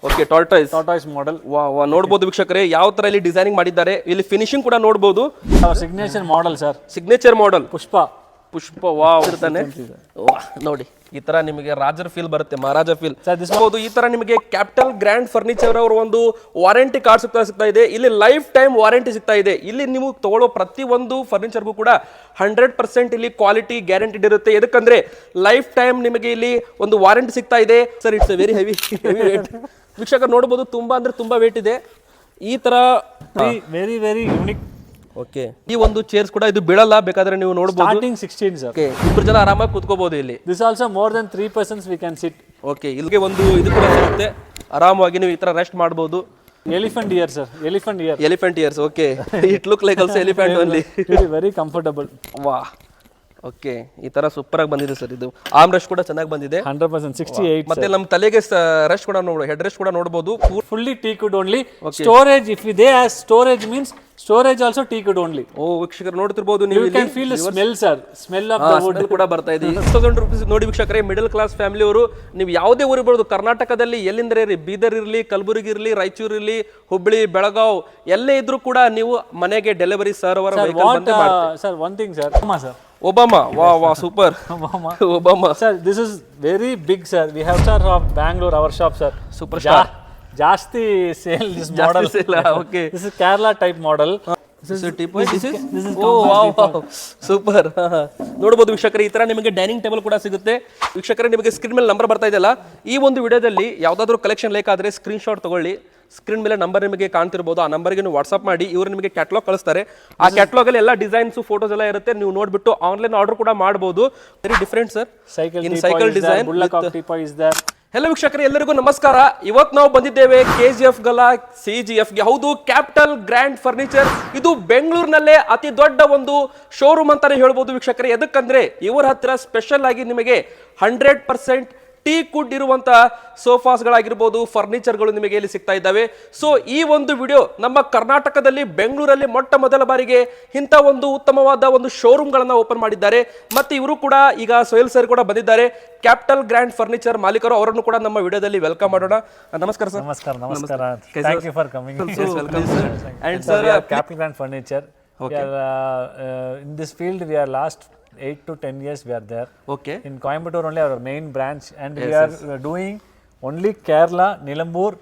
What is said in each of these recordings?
Okay tortoise model. ನೋಡಬಹುದು ವೀಕ್ಷಕರೇ ಯಾವ ತರ ಇಲ್ಲಿ ಡಿಸೈನಿಂಗ್ ಮಾಡಿದ್ದಾರೆ. ಇಲ್ಲಿ ಫಿನಿಶಿಂಗ್ ಕೂಡ ನೋಡಬಹುದು. Signature model sir, signature model Pushpa wow ಇರ್ತಾನೆ. ನೋಡಿ ಈ ತರ ನಿಮಗೆ ರಾಜರ್ ಫೀಲ್ ಬರುತ್ತೆ, ಮಹಾರಾಜ ಫೀಲ್. ಈ ತರ ನಿಮಗೆ ಕ್ಯಾಪಿಟಲ್ ಗ್ರ್ಯಾಂಡ್ ಫರ್ನಿಚರ್ ಅವರ ಒಂದು ವಾರಂಟಿ ಕಾರ್ಡ್ ಸಿಗ್ತಾ ಇದೆ. ಇಲ್ಲಿ ಲೈಫ್ ಟೈಮ್ ವಾರಂಟಿ ಸಿಗ್ತಾ ಇದೆ. ಇಲ್ಲಿ ನೀವು ತಗೊಳ್ಳೋ ಪ್ರತಿ ಒಂದು ಫರ್ನಿಚರ್ಗೂ ಕೂಡ 100% ಇಲ್ಲಿ ಕ್ವಾಲಿಟಿ ಗ್ಯಾರಂಟಿಡ್ ಇರುತ್ತೆ. ಎದಕ್ಕಂದ್ರೆ ಲೈಫ್ ಟೈಮ್ ನಿಮಗೆ ಇಲ್ಲಿ ಒಂದು ವಾರಂಟಿ ಸಿಗ್ತಾ ಇದೆ. Sir it's very heavy weight. ವೀಕ್ಷಕರು ನೋಡಬಹುದು, ತುಂಬಾ ಅಂದ್ರೆ ತುಂಬಾ ವೇಟ್ ಇದೆ. ಈ ತರ ವೆರಿ ವೆರಿ ಯೂನಿಕ್. ಓಕೆ, ಈ ಒಂದು ಚೇರ್ಸ್ ಕೂಡ ಇದು ಬೀಳಲ್ಲ, ಬೇಕಾದ್ರೆ ನೀವು ನೋಡಬಹುದು. Starting 16 sir. ಓಕೆ, ಇಬ್ಬರು ಜನ ಆರಾಮಾಗಿ ಕೂತ್ಕೋಬಹುದು ಇಲ್ಲಿ. This also more than 3 persons we can sit. Okay, ಇಲ್ಲಿಗೆ ಒಂದು ಇದು ಕೂಡ ಸಿಗುತ್ತೆ, ಆರಾಮಾಗಿ ನೀವು ಈ ತರ ರೆಸ್ಟ್ ಮಾಡಬಹುದು. Elephant year sir, elephant years. Okay, it look like also elephant only. Very comfortable. ವಾ, ಓಕೆ, ಈ ತರ ಸೂಪರ್ ಆಗಿ ಬಂದಿದೆ ಸರ್. ಇದು ಆರ್ಮ್ ರೆಸ್ಟ್ ಕೂಡ ಚೆನ್ನಾಗಿ ಬಂದಿದೆ. 100% 68. ಮತ್ತೆ ನಮ್ಮ ತಲೆಗೆ ರೆಸ್ಟ್ ಕೂಡ ಹೆಡ್ ರೆಸ್ಟ್ ಕೂಡ ನೋಡಬಹುದು. Fully teakwood only. Storage, if they has storage means storage also teakwood only. ಓ ವೀಕ್ಷಕರು ನೋಡ್ತಿರಬಹುದು ನೀವು, you can feel the smell sir, smell of the wood ಕೂಡ ಬರ್ತಾ ಇದೆ. 6000 ರೂಪೀಸ್ ನೋಡಿ ವೀಕ್ಷಕರೇ, ಮಿಡಲ್ ಕ್ಲಾಸ್ ಫ್ಯಾಮಿಲಿ ಅವರು ನೀವು ಯಾವುದೇ ಊರು ಇರಬಹುದು, ಕರ್ನಾಟಕದಲ್ಲಿ ಎಲ್ಲಿಂದ್ರೆ ಇರಲಿ, ಬೀದರ್ ಇರಲಿ, ಕಲಬುರಗಿ ಇರಲಿ, ರಾಯಚೂರು ಇರಲಿ, ಹುಬ್ಬಳ್ಳಿ, ಬೆಳಗಾವ್ ಎಲ್ಲೇ ಇದ್ರೂ ಕೂಡ ನೀವು ಮನೆಗೆ ಡೆಲಿವರಿ ಸರ್ ಅವರ ವೆಹಿಕಲ್ ಬಂದು ಮಾಡ್ತಾರೆ. Sir one thing sir, sir Obama, wow, super. Obama. Sir, this is very big, sir. We have sir of Bangalore, our shop, sir. Superstar. Jasti sale this model. Okay. This is Kerala type model. This is oh wow, super. ನೋಡಬಹುದು ವೀಕ್ಷಕರೇ, ಈ ತರ ನಿಮಗೆ dining table ಕೂಡ ಸಿಗುತ್ತೆ. ವೀಕ್ಷಕರೇ, ನಿಮಗೆ screen ಮೇಲೆ ನಂಬರ್ ಬರ್ತಾ ಇದೆಯಲ್ಲ, ಈ ಒಂದು ವಿಡಿಯೋದಲ್ಲಿ ಯಾವ್ದಾದ್ರು ಕಲೆಕ್ಷನ್ ಬೇಕಾದ್ರೆ ಸ್ಕ್ರೀನ್ ಶಾಟ್ ತಗೊಳ್ಳಿ. ಸ್ಕ್ರೀನ್ ಮೇಲೆ ನಂಬರ್ ನಿಮಗೆ ಕಾಣ್ತಿರ್ಬೋದು, ಆ ನಂಬರ್ಗೆ ನೀವು ವಾಟ್ಸ್ಆಪ್ ಮಾಡಿ, ಇವರು ನಿಮಗೆ ಕ್ಯಾಟ್ಲಾಗ್ ಕಳಿಸ್ತಾರೆ. ಆ ಕ್ಯಾಟ್ಲಾಗ್ ಅಲ್ಲಿ ಎಲ್ಲ ಡಿಸೈನ್ಸ್, ಫೋಟೋಸ್ ಎಲ್ಲ ಇರುತ್ತೆ. ನೀವು ನೋಡ್ಬಿಟ್ಟು ಆನ್ಲೈನ್ ಆರ್ಡರ್ ಕೂಡ ಮಾಡಬಹುದು. Very different sir. Cycle design. Hello ವೀಕ್ಷಕರೇ, ಎಲ್ಲರಿಗೂ ನಮಸ್ಕಾರ. ಇವತ್ತು ನಾವು ಬಂದಿದ್ದೇವೆ KGF ಗಲ್ಲ CGF ಗೆ. ಹೌದು, ಕ್ಯಾಪಿಟಲ್ ಗ್ರ್ಯಾಂಡ್ ಫರ್ನಿಚರ್. ಇದು ಬೆಂಗಳೂರಿನಲ್ಲೇ ಅತಿ ದೊಡ್ಡ ಒಂದು ಶೋರೂಮ್ ಅಂತಾನೆ ಹೇಳ್ಬೋದು ವೀಕ್ಷಕರೇ. ಎದಕ್ಕಂದ್ರೆ ಇವರ ಹತ್ತಿರ ಸ್ಪೆಷಲ್ ಆಗಿ ನಿಮಗೆ 100% ಟೀ ಕುಡ್ ಇರುವಂತ ಸೋಫಾಸ್ಗಳಾಗಿರ್ಬೋದು, ಫರ್ನಿಚರ್ಗಳು ನಿಮಗೆ ಇಲ್ಲಿ ಸಿಗ್ತಾ ಇದ್ದಾವೆ. ಸೊ ಈ ಒಂದು ವಿಡಿಯೋ ನಮ್ಮ ಕರ್ನಾಟಕದಲ್ಲಿ ಬೆಂಗಳೂರಲ್ಲಿ ಮೊಟ್ಟ ಮೊದಲ ಬಾರಿಗೆ ಇಂಥ ಒಂದು ಉತ್ತಮವಾದ ಒಂದು ಶೋರೂಮ್ಗಳನ್ನ ಓಪನ್ ಮಾಡಿದ್ದಾರೆ. ಮತ್ತೆ ಇವರು ಕೂಡ ಈಗ ಸೋಹೆಲ್ ಸರ್ ಕೂಡ ಬಂದಿದ್ದಾರೆ, ಕ್ಯಾಪಿಟಲ್ ಗ್ರ್ಯಾಂಡ್ ಫರ್ನಿಚರ್ ಮಾಲೀಕರು. ಅವರನ್ನು ಕೂಡ ನಮ್ಮ ವಿಡಿಯೋದಲ್ಲಿ ವೆಲ್ಕಮ್ ಮಾಡೋಣ. ನಮಸ್ಕಾರ ಸರ್. ನಮಸ್ಕಾರ. Thank you for coming. Welcome sir. And sir, Capital Grand Furniture. Okay. We are in this field. We are last 8 to 10 years we are there. Okay. In Coimbatore only our main branch, and we are doing only Kerala, Nilambur,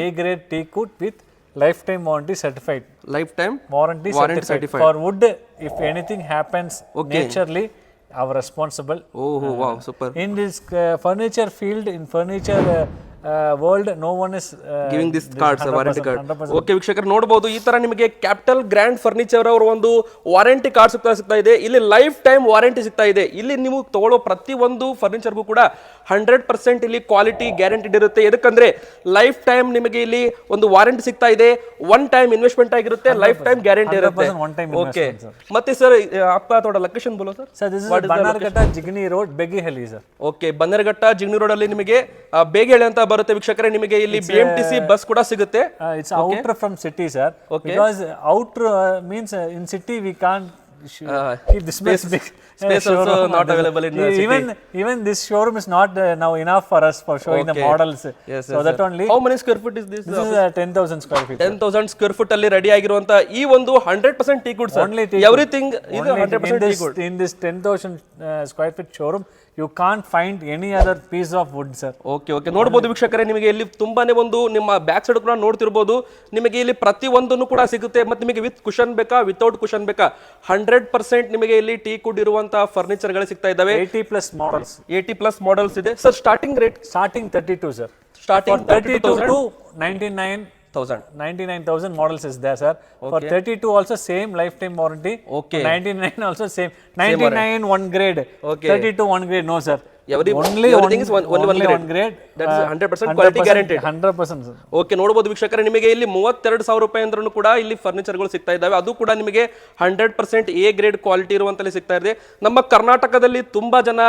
A grade teakwood with lifetime warranty certified. Lifetime warranty certified. For wood, if anything happens naturally, our responsible. Oh wow, super. In this furniture field, in furniture world, no one is giving this cards, warranty card. Okay ವೀಕ್ಷಕರು ನೋಡಬಹುದು, ಈ ತರ ನಿಮಗೆ capital grand furniture ಅವರ ಒಂದು warranty card ಸಿಗ್ತಾ ಇದೆ. ಇಲ್ಲಿ ಲೈಫ್ ಟೈಮ್ ವಾರಂಟಿ ಸಿಗ್ತಾ ಇದೆ. ಇಲ್ಲಿ ನೀವು ತಗೊಳ್ಳೋ ಪ್ರತಿ ಒಂದು ಫರ್ನಿಚರ್ಗೂ ಕೂಡ 100% ಇಲ್ಲಿ ಕ್ವಾಲಿಟಿ ಗ್ಯಾರಂಟಿಡ್ ಇರುತ್ತೆ. ಎದಕ್ಕಂದ್ರೆ ಲೈಫ್ ಟೈಮ್ ನಿಮಗೆ ಇಲ್ಲಿ ಒಂದು ವಾರಂಟಿ ಸಿಗ್ತಾ ಇದೆ. ಒನ್ ಟೈಮ್ ಇನ್ವೆಸ್ಟ್ಮೆಂಟ್ ಆಗಿರುತ್ತೆ, ಲೈಫ್ ಟೈಮ್ ಗ್ಯಾರಂಟಿ ಇರುತ್ತೆ. ಓಕೆ, ಮತ್ತೆ ಸರ್ आपका थोड़ा लोकेशन बोलो sir. Sir, this is Bannerghatta Jigni Road, Begihali sir. Okay, Bannerghatta Jigani road ಅಲ್ಲಿ ನಿಮಗೆ ಬೇಗೇಳಿ ಅಂತ ಬರುತ್ತೆ ವೀಕ್ಷಕರೇ. ನಿಮಗೆ ಇಲ್ಲಿ BMTC ಬಸ್ ಕೂಡ ಸಿಗುತ್ತೆ. It's outer from city sir. Because outer means in city we can't keep the space big. Space also not available in city. Even this showroom is not now enough for us for showing the models. So that only. How many square feet is this? This is 10,000 square feet. 10,000 square foot ಅಲ್ಲಿ ready ಆಗಿರುವಂತ ಈ ಒಂದು 100% tea good sir. Everything ಇದು 100% tea good. In this 10,000 square feet showroom you can't find any other piece of wood sir. Okay, ನೋಡಬಹುದು ವೀಕ್ಷಕರೇ, ನಿಮಗೆ ಇಲ್ಲಿ ತುಂಬಾನೇ ಒಂದು ನಿಮ್ಮ ಬ್ಯಾಕ್ ಸೈಡ್ ಕೂಡ ನೋಡ್ತಿರ್ಬೋದು. ನಿಮಗೆ ಇಲ್ಲಿ ಪ್ರತಿ ಒಂದನ್ನು ಕೂಡ ಸಿಗುತ್ತೆ. ಮತ್ತೆ ನಿಮಗೆ ವಿತ್ ಕುಶನ್ ಬೇಕಾ, ವಿತೌಟ್ ಕುಶನ್ ಬೇಕಾ, 100% ನಿಮಗೆ ಇಲ್ಲಿ ಟೀ ಕುಡ್ ಇರುವಂತ ಫರ್ನಿಚರ್ ಗಳು ಸಿಗ್ತಾ ಇದಾವೆ. 80 plus models ಇದೆ sir. Starting rate 32 sir. Starting 32 to 99,000 models is there sir. For 32 also same lifetime warranty. Okay. 99 also same. 99 one grade. Okay. 32 one grade no sir. Everything is only one grade. That is 100% quality guaranteed. 100% sir. Okay, ನೋಡಬಹುದು ವೀಕ್ಷಕರೇ, ನಿಮಗೆ ಇಲ್ಲಿ 32,000 ರೂಪಾಯಿ ಅಂದ್ರೂ ಕೂಡ ಇಲ್ಲಿ ಫರ್ನಿಚರ್ಗಳು ಸಿಗ್ತಾ ಇದ್ದಾವೆ. ಅದು ಕೂಡ ನಿಮಗೆ 100% A ಗ್ರೇಡ್ ಕ್ವಾಲಿಟಿ ಇರುವಂತಲ್ಲಿ ಸಿಗ್ತಾ ಇದೆ. ನಮ್ಮ ಕರ್ನಾಟಕದಲ್ಲಿ ತುಂಬಾ ಜನ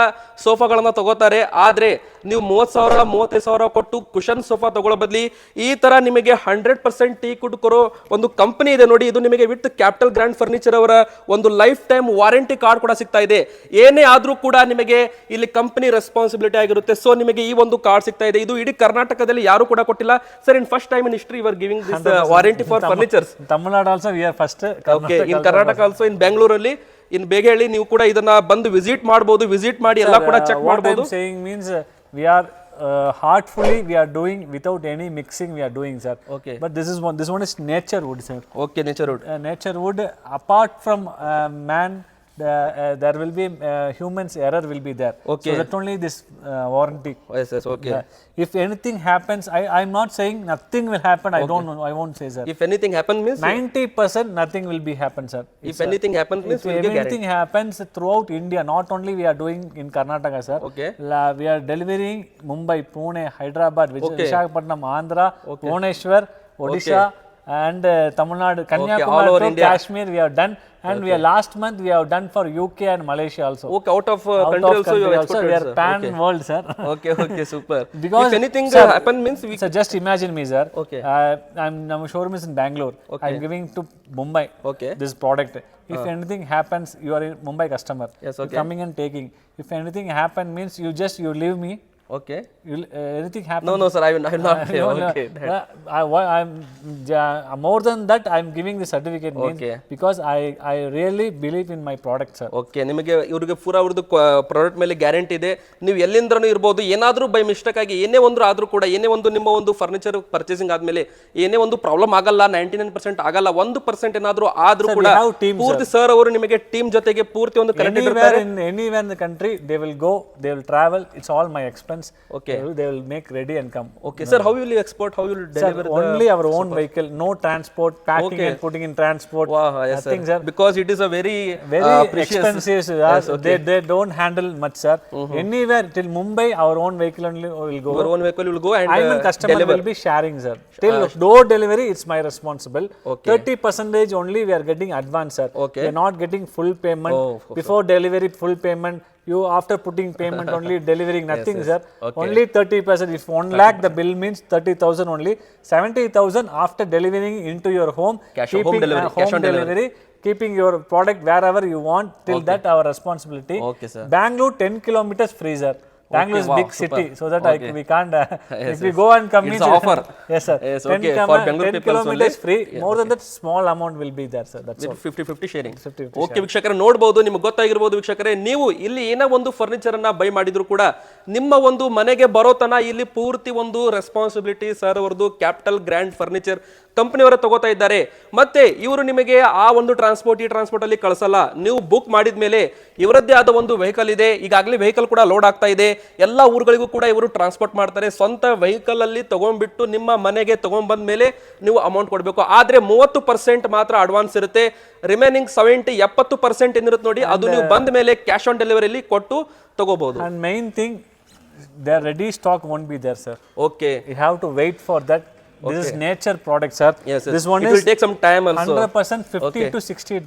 ಸೋಫಾಗಳನ್ನ ತಗೋತಾರೆ. ಆದ್ರೆ ನೀವು 30,000 35,000 ಕೊಟ್ಟು ಕುಶನ್ ಸೋಫಾ ತಗೊಳ್ಳೋ ಬದಲಿ ಈ ತರ ನಿಮಗೆ 100% ಟೀ ಕುಡ್ ಕೊರೋ ಒಂದು ಕಂಪನಿ ಇದೆ ನೋಡಿ. ಇದು ನಿಮಗೆ ವಿತ್ ಕ್ಯಾಪಿಟಲ್ ಗ್ರ್ಯಾಂಡ್ ಫರ್ನಿಚರ್ ಅವರ ಒಂದು ಲೈಫ್ ಟೈಮ್ ವಾರಂಟಿ ಕಾರ್ಡ್ ಕೂಡ ಸಿಗ್ತಾ ಇದೆ. ಏನೇ ಆದ್ರೂ ಕೂಡ ನಿಮಗೆ ಇಲ್ಲಿ ಕಂಪನಿ ರೆಸ್ಪಾನ್ಸಿಬಿಲಿಟಿ ಆಗಿರುತ್ತೆ. ಸೊ ನಿಮಗೆ ಈ ಒಂದು ಕಾರ್ಡ್ ಸಿಗ್ತಾ ಸಿಗ್ತಾ ಇದೆ. ಇದು ಇಡೀ ಕರ್ನಾಟಕದಲ್ಲಿ ಯಾರು ಕೂಡ ಕೊಟ್ಟಿಲ್ಲ sir. In first time in history you are giving this warranty for furnitures. Tamil Nadu also we are first. Okay, in Karnataka also in ಬೆಂಗಳೂರಲ್ಲಿ ಇನ್ ಬೇಗಹಳ್ಳಿ ನೀವು ಕೂಡ ಇದನ್ನ ಬಂದು ವಿಸಿಟ್ ಮಾಡಬಹುದು. ವಿಸಿಟ್ ಮಾಡಿ ಎಲ್ಲ ಕೂಡ ಚೆಕ್ ಮಾಡಬಹುದು. What I'm saying means we are heartfully we are doing without any mixing we are doing, sir. Okay. But this one is nature wood, sir. Okay, nature wood. Nature wood, apart from man, there will be humans error will be there. Okay. So that only this warranty. Yes yes, okay. If anything happens, I'm not saying nothing will happen. I don't know. I won't say, sir. If anything happen means 90% nothing will be happen, sir. If anything happen means If anything happens throughout India, not only we are doing in Karnataka, sir. Okay. We are delivering Mumbai, Pune, Hyderabad, Visakhapatnam, Andhra, Bhubaneswar, Odisha, and Tamil Nadu, Kanyakumari, over to India. Kashmir we have done, and we are last month we have done for UK and Malaysia also. Okay, out of Out country of also you country have also, we are pan world, sir. Okay okay, super. Because, if anything sir, happen means we So just imagine me, sir. Okay. Our showroom is in Bangalore. I'm giving to Mumbai Okay. this product. If anything happens, you are a Mumbai customer. Yes, okay. You're coming and taking. If anything happen means you leave me. Okay. Anything happen. No sir, I will not pay. Okay. More than that, I'm giving the certificate means Okay. because I really believe in my product, sir. Okay, ನಿಮಗೆ ಇವ್ರಿಗೆ ಪೂರಾ ಅವ್ರದ್ದು product ಮೇಲೆ guarantee ಇದೆ. ನೀವು ಎಲ್ಲಿಂದ್ರೂ ಇರ್ಬೋದು, ಏನಾದರೂ by mistake ಆಗಿ ಏನೇ ಒಂದು ಆದರೂ ಕೂಡ, ಏನೇ ಒಂದು ನಿಮ್ಮ ಒಂದು ಫರ್ನಿಚರ್ ಪರ್ಚೇಸಿಂಗ್ ಆದ್ಮೇಲೆ ಏನೇ ಒಂದು ಪ್ರಾಬ್ಲಮ್ ಆಗಲ್ಲ, 99% ಆಗಲ್ಲ. 1% ಏನಾದರೂ ಆದ್ರೂ ಕೂಡ have team, ಪೂರ್ತಿ ಸರ್ ಅವರು ನಿಮಗೆ ಟೀಮ್ ಜೊತೆಗೆ ಪೂರ್ತಿ ಒಂದು ಕನೆಕ್ಟೆಡ್ ಇರ್ತಾರೆ. Anywhere in the country, they will go, they will travel. It's all my expense. Okay. They will make ready and come. Okay sir, how will you export, how will Sir, deliver? only our own vehicle, no transport, packing and putting in transport. Wow, yes nothing, sir. sir. Because it is a very precious. Expensive. Yes, okay. They don't handle much, sir. Anywhere till Mumbai, our own vehicle only will go. Your own vehicle will go and I'm a customer deliver. will be sharing, sir. Till door delivery, it's my responsible. Okay. 30% only we are getting advance, sir. Okay. We are not getting full payment. Oh, Before delivery, full payment. You after putting payment only delivering nothing, yes. sir. Okay. Only 30%. If 1 lakh the bill means 30,000 only. 70,000 after delivering into your home. Cash on keeping home delivery, cash on delivery. Keeping your product wherever you want. Till that our responsibility. Okay, sir. Bangalore 10 kilometers free, sir. Bangalore is wow, big super. city, so that we can't. Yes, if we yes. go and come, It's means offer. Yes, sir. Yes, 10 okay. For Bangalore 10 people kilometers only. free. Yeah, More than that, small amount will be there, sir. That's all. 50-50 sharing. 50-50 okay ವೀಕ್ಷಕರೇ, ನೋಡಬಹುದು, ನಿಮ್ಗೆ ಗೊತ್ತಾಗಿರ್ಬೋದು ವೀಕ್ಷಕರೇ, ನೀವು ಇಲ್ಲಿ ಏನೋ ಒಂದು furniture ಅನ್ನ by ಮಾಡಿದ್ರು ಕೂಡ ನಿಮ್ಮ ಒಂದು ಮನೆಗೆ ಬರೋತನ ಇಲ್ಲಿ ಪೂರ್ತಿ ಒಂದು ರೆಸ್ಪಾನ್ಸಿಬಿಲಿಟಿ ಸರ್ ಅವರದು ಕ್ಯಾಪಿಟಲ್ ಗ್ರ್ಯಾಂಡ್ ಫರ್ನಿಚರ್ ಕಂಪನಿಯವರ ತಗೋತಾ ಇದ್ದಾರೆ. ಮತ್ತೆ ಇವರು ನಿಮಗೆ ಆ ಒಂದು ಟ್ರಾನ್ಸ್ಪೋರ್ಟ್ ಈ ಟ್ರಾನ್ಸ್ಪೋರ್ಟ್ ಅಲ್ಲಿ ಕಳಿಸಲ್ಲ. ನೀವು ಬುಕ್ ಮಾಡಿದ ಮೇಲೆ ಇವರದ್ದೇ ಆದ ಒಂದು ವೆಹಿಕಲ್ ಇದೆ. ಈಗಾಗಲೇ ವೆಹಿಕಲ್ ಕೂಡ ಲೋಡ್ ಆಗ್ತಾ ಇದೆ. ಎಲ್ಲ ಊರುಗಳಿಗೂ ಕೂಡ ಇವರು ಟ್ರಾನ್ಸ್ಪೋರ್ಟ್ ಮಾಡ್ತಾರೆ. ಸ್ವಂತ ವೆಹಿಕಲ್ ಅಲ್ಲಿ ತಗೊಂಡ್ಬಿಟ್ಟು ನಿಮ್ಮ ಮನೆಗೆ ತಗೊಂಡ್ಬಂದ ಮೇಲೆ ನೀವು ಅಮೌಂಟ್ ಕೊಡಬೇಕು. ಆದ್ರೆ 30% ಮಾತ್ರ ಅಡ್ವಾನ್ಸ್ ಇರುತ್ತೆ. ರಿಮೈನಿಂಗ್ 70% ಏನಿರುತ್ತೆ ನೋಡಿ, ಅದು ನೀವು ಬಂದ ಮೇಲೆ ಕ್ಯಾಶ್ ಆನ್ ಡೆಲಿವರಿಲಿ ಕೊಟ್ಟು ತಗೋಬಹುದು. And main thing, their ready stock won't be there, sir. Okay. You have to wait for that. This is nature product, sir. Yes, yes. This one It is will take some time also. 100% 50 Okay. to 60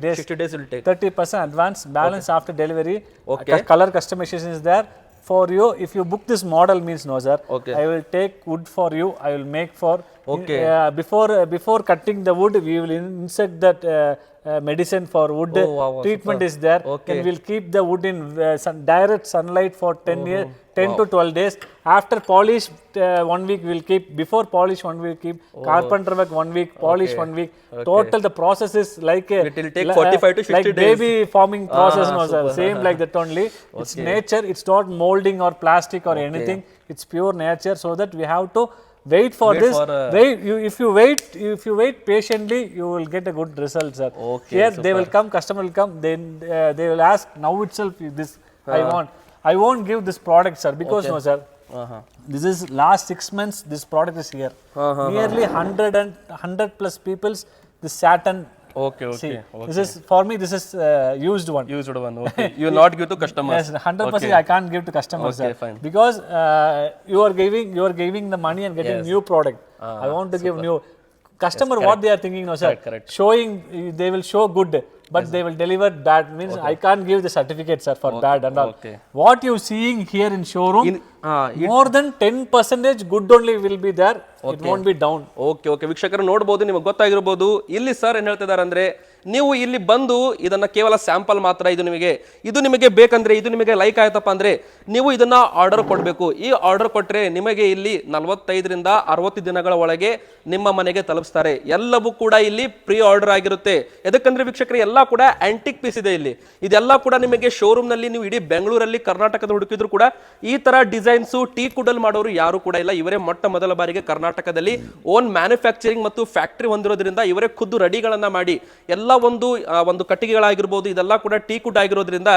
days. 60 days will take. 30% advance, balance after delivery. Okay. Color customization is there for you. If you book this model means no, sir. Okay. I will take wood for you. I will make for. Okay. Before cutting the wood, we will insert that medicine for wood. Oh, wow, wow, treatment super. is there. Okay. And we'll keep the wood in direct sunlight for 10 years. 10 to 12 days. After polish, 1 week we'll keep. Before polish, 1 week keep. Carpenter work 1 week. Polish 1 week. Total the process is like a. It will take 45 to 60 like days. baby forming process, no, sir. super. Same like that only. It's nature. It's not molding or plastic or anything. It's pure nature. So that we have to wait for this. If you wait patiently, you will get a good result, sir. Okay, Here super. they will come. Customer will come. Then they will ask now itself. This I want. I won't give this product, sir, because no, sir. This is last 6 months. This product is here. Nearly 100 plus people's. This Saturn. Okay, okay. See, this is for me. This is used one. Used one. Okay. You will not give to customers. Yes, 100%. Okay. I can't give to customers, Okay, sir, fine. because you are giving the money and getting Yes. new product. I want to give new. Customer, what they are thinking, no, sir. Correct. Showing, they will show good. but they will deliver bad. Means I can't give the certificate, sir, for bad and all. Okay. What you seeing here in showroom, more than 10% good only will be there. It won't be down. Okay okay ವೀಕ್ಷಕರು ನೋಡ್ಬೋದು, ನಿಮಗೆ ಗೊತ್ತಾಗಿರ್ಬೋದು. ಇಲ್ಲಿ sir ಏನು ಹೇಳ್ತಿದ್ದಾರೆ ಅಂದ್ರೆ, ನೀವು ಇಲ್ಲಿ ಬಂದು ಇದನ್ನ ಕೇವಲ ಸ್ಯಾಂಪಲ್ ಮಾತ್ರ, ಇದು ನಿಮಗೆ ಬೇಕಂದ್ರೆ, ಇದು ನಿಮಗೆ ಲೈಕ್ ಆಯ್ತಪ್ಪ ಅಂದ್ರೆ ನೀವು ಇದನ್ನ ಆರ್ಡರ್ ಕೊಡಬೇಕು. ಈ ಆರ್ಡರ್ ಕೊಟ್ರೆ ನಿಮಗೆ ಇಲ್ಲಿ 45ರಿಂದ 60 ದಿನಗಳ ಒಳಗೆ ನಿಮ್ಮ ಮನೆಗೆ ತಲುಪಿಸ್ತಾರೆ. ಎಲ್ಲವೂ ಕೂಡ ಇಲ್ಲಿ ಪ್ರೀ ಆರ್ಡರ್ ಆಗಿರುತ್ತೆ. ಯಾಕಂದ್ರೆ ವೀಕ್ಷಕರು ಎಲ್ಲ ಕೂಡ ಆಂಟಿಕ್ ಪೀಸ್ ಇದೆ ಇಲ್ಲಿ. ಇದೆಲ್ಲ ಕೂಡ ನಿಮಗೆ ಶೋರೂಮ್ ನಲ್ಲಿ ನೀವು ಇಡೀ ಬೆಂಗಳೂರಲ್ಲಿ ಕರ್ನಾಟಕದ ಹುಡುಕಿದ್ರು ಕೂಡ ಈ ತರ ಡಿಸೈನ್ಸ್ ಟೀ ಕುಡಲ್ ಮಾಡೋರು ಯಾರು ಕೂಡ ಇಲ್ಲ. ಇವರೇ ಮೊಟ್ಟ ಮೊದಲ ಬಾರಿಗೆ ಕರ್ನಾಟಕದಲ್ಲಿ ಓನ್ ಮ್ಯಾನುಫ್ಯಾಕ್ಚರಿಂಗ್ ಮತ್ತು ಫ್ಯಾಕ್ಟರಿ ಹೊಂದಿರೋದ್ರಿಂದ ಇವರೇ ಖುದ್ದು ರೆಡಿಗಳನ್ನ ಮಾಡಿ ಎಲ್ಲ ಒಂದು ಕಟ್ಟಿಗೆಗಳಾಗಿರ್ಬೋದು ಇದೆಲ್ಲ ಕೂಡ ಟೀ ಕುಡ್ ಆಗಿರೋದ್ರಿಂದ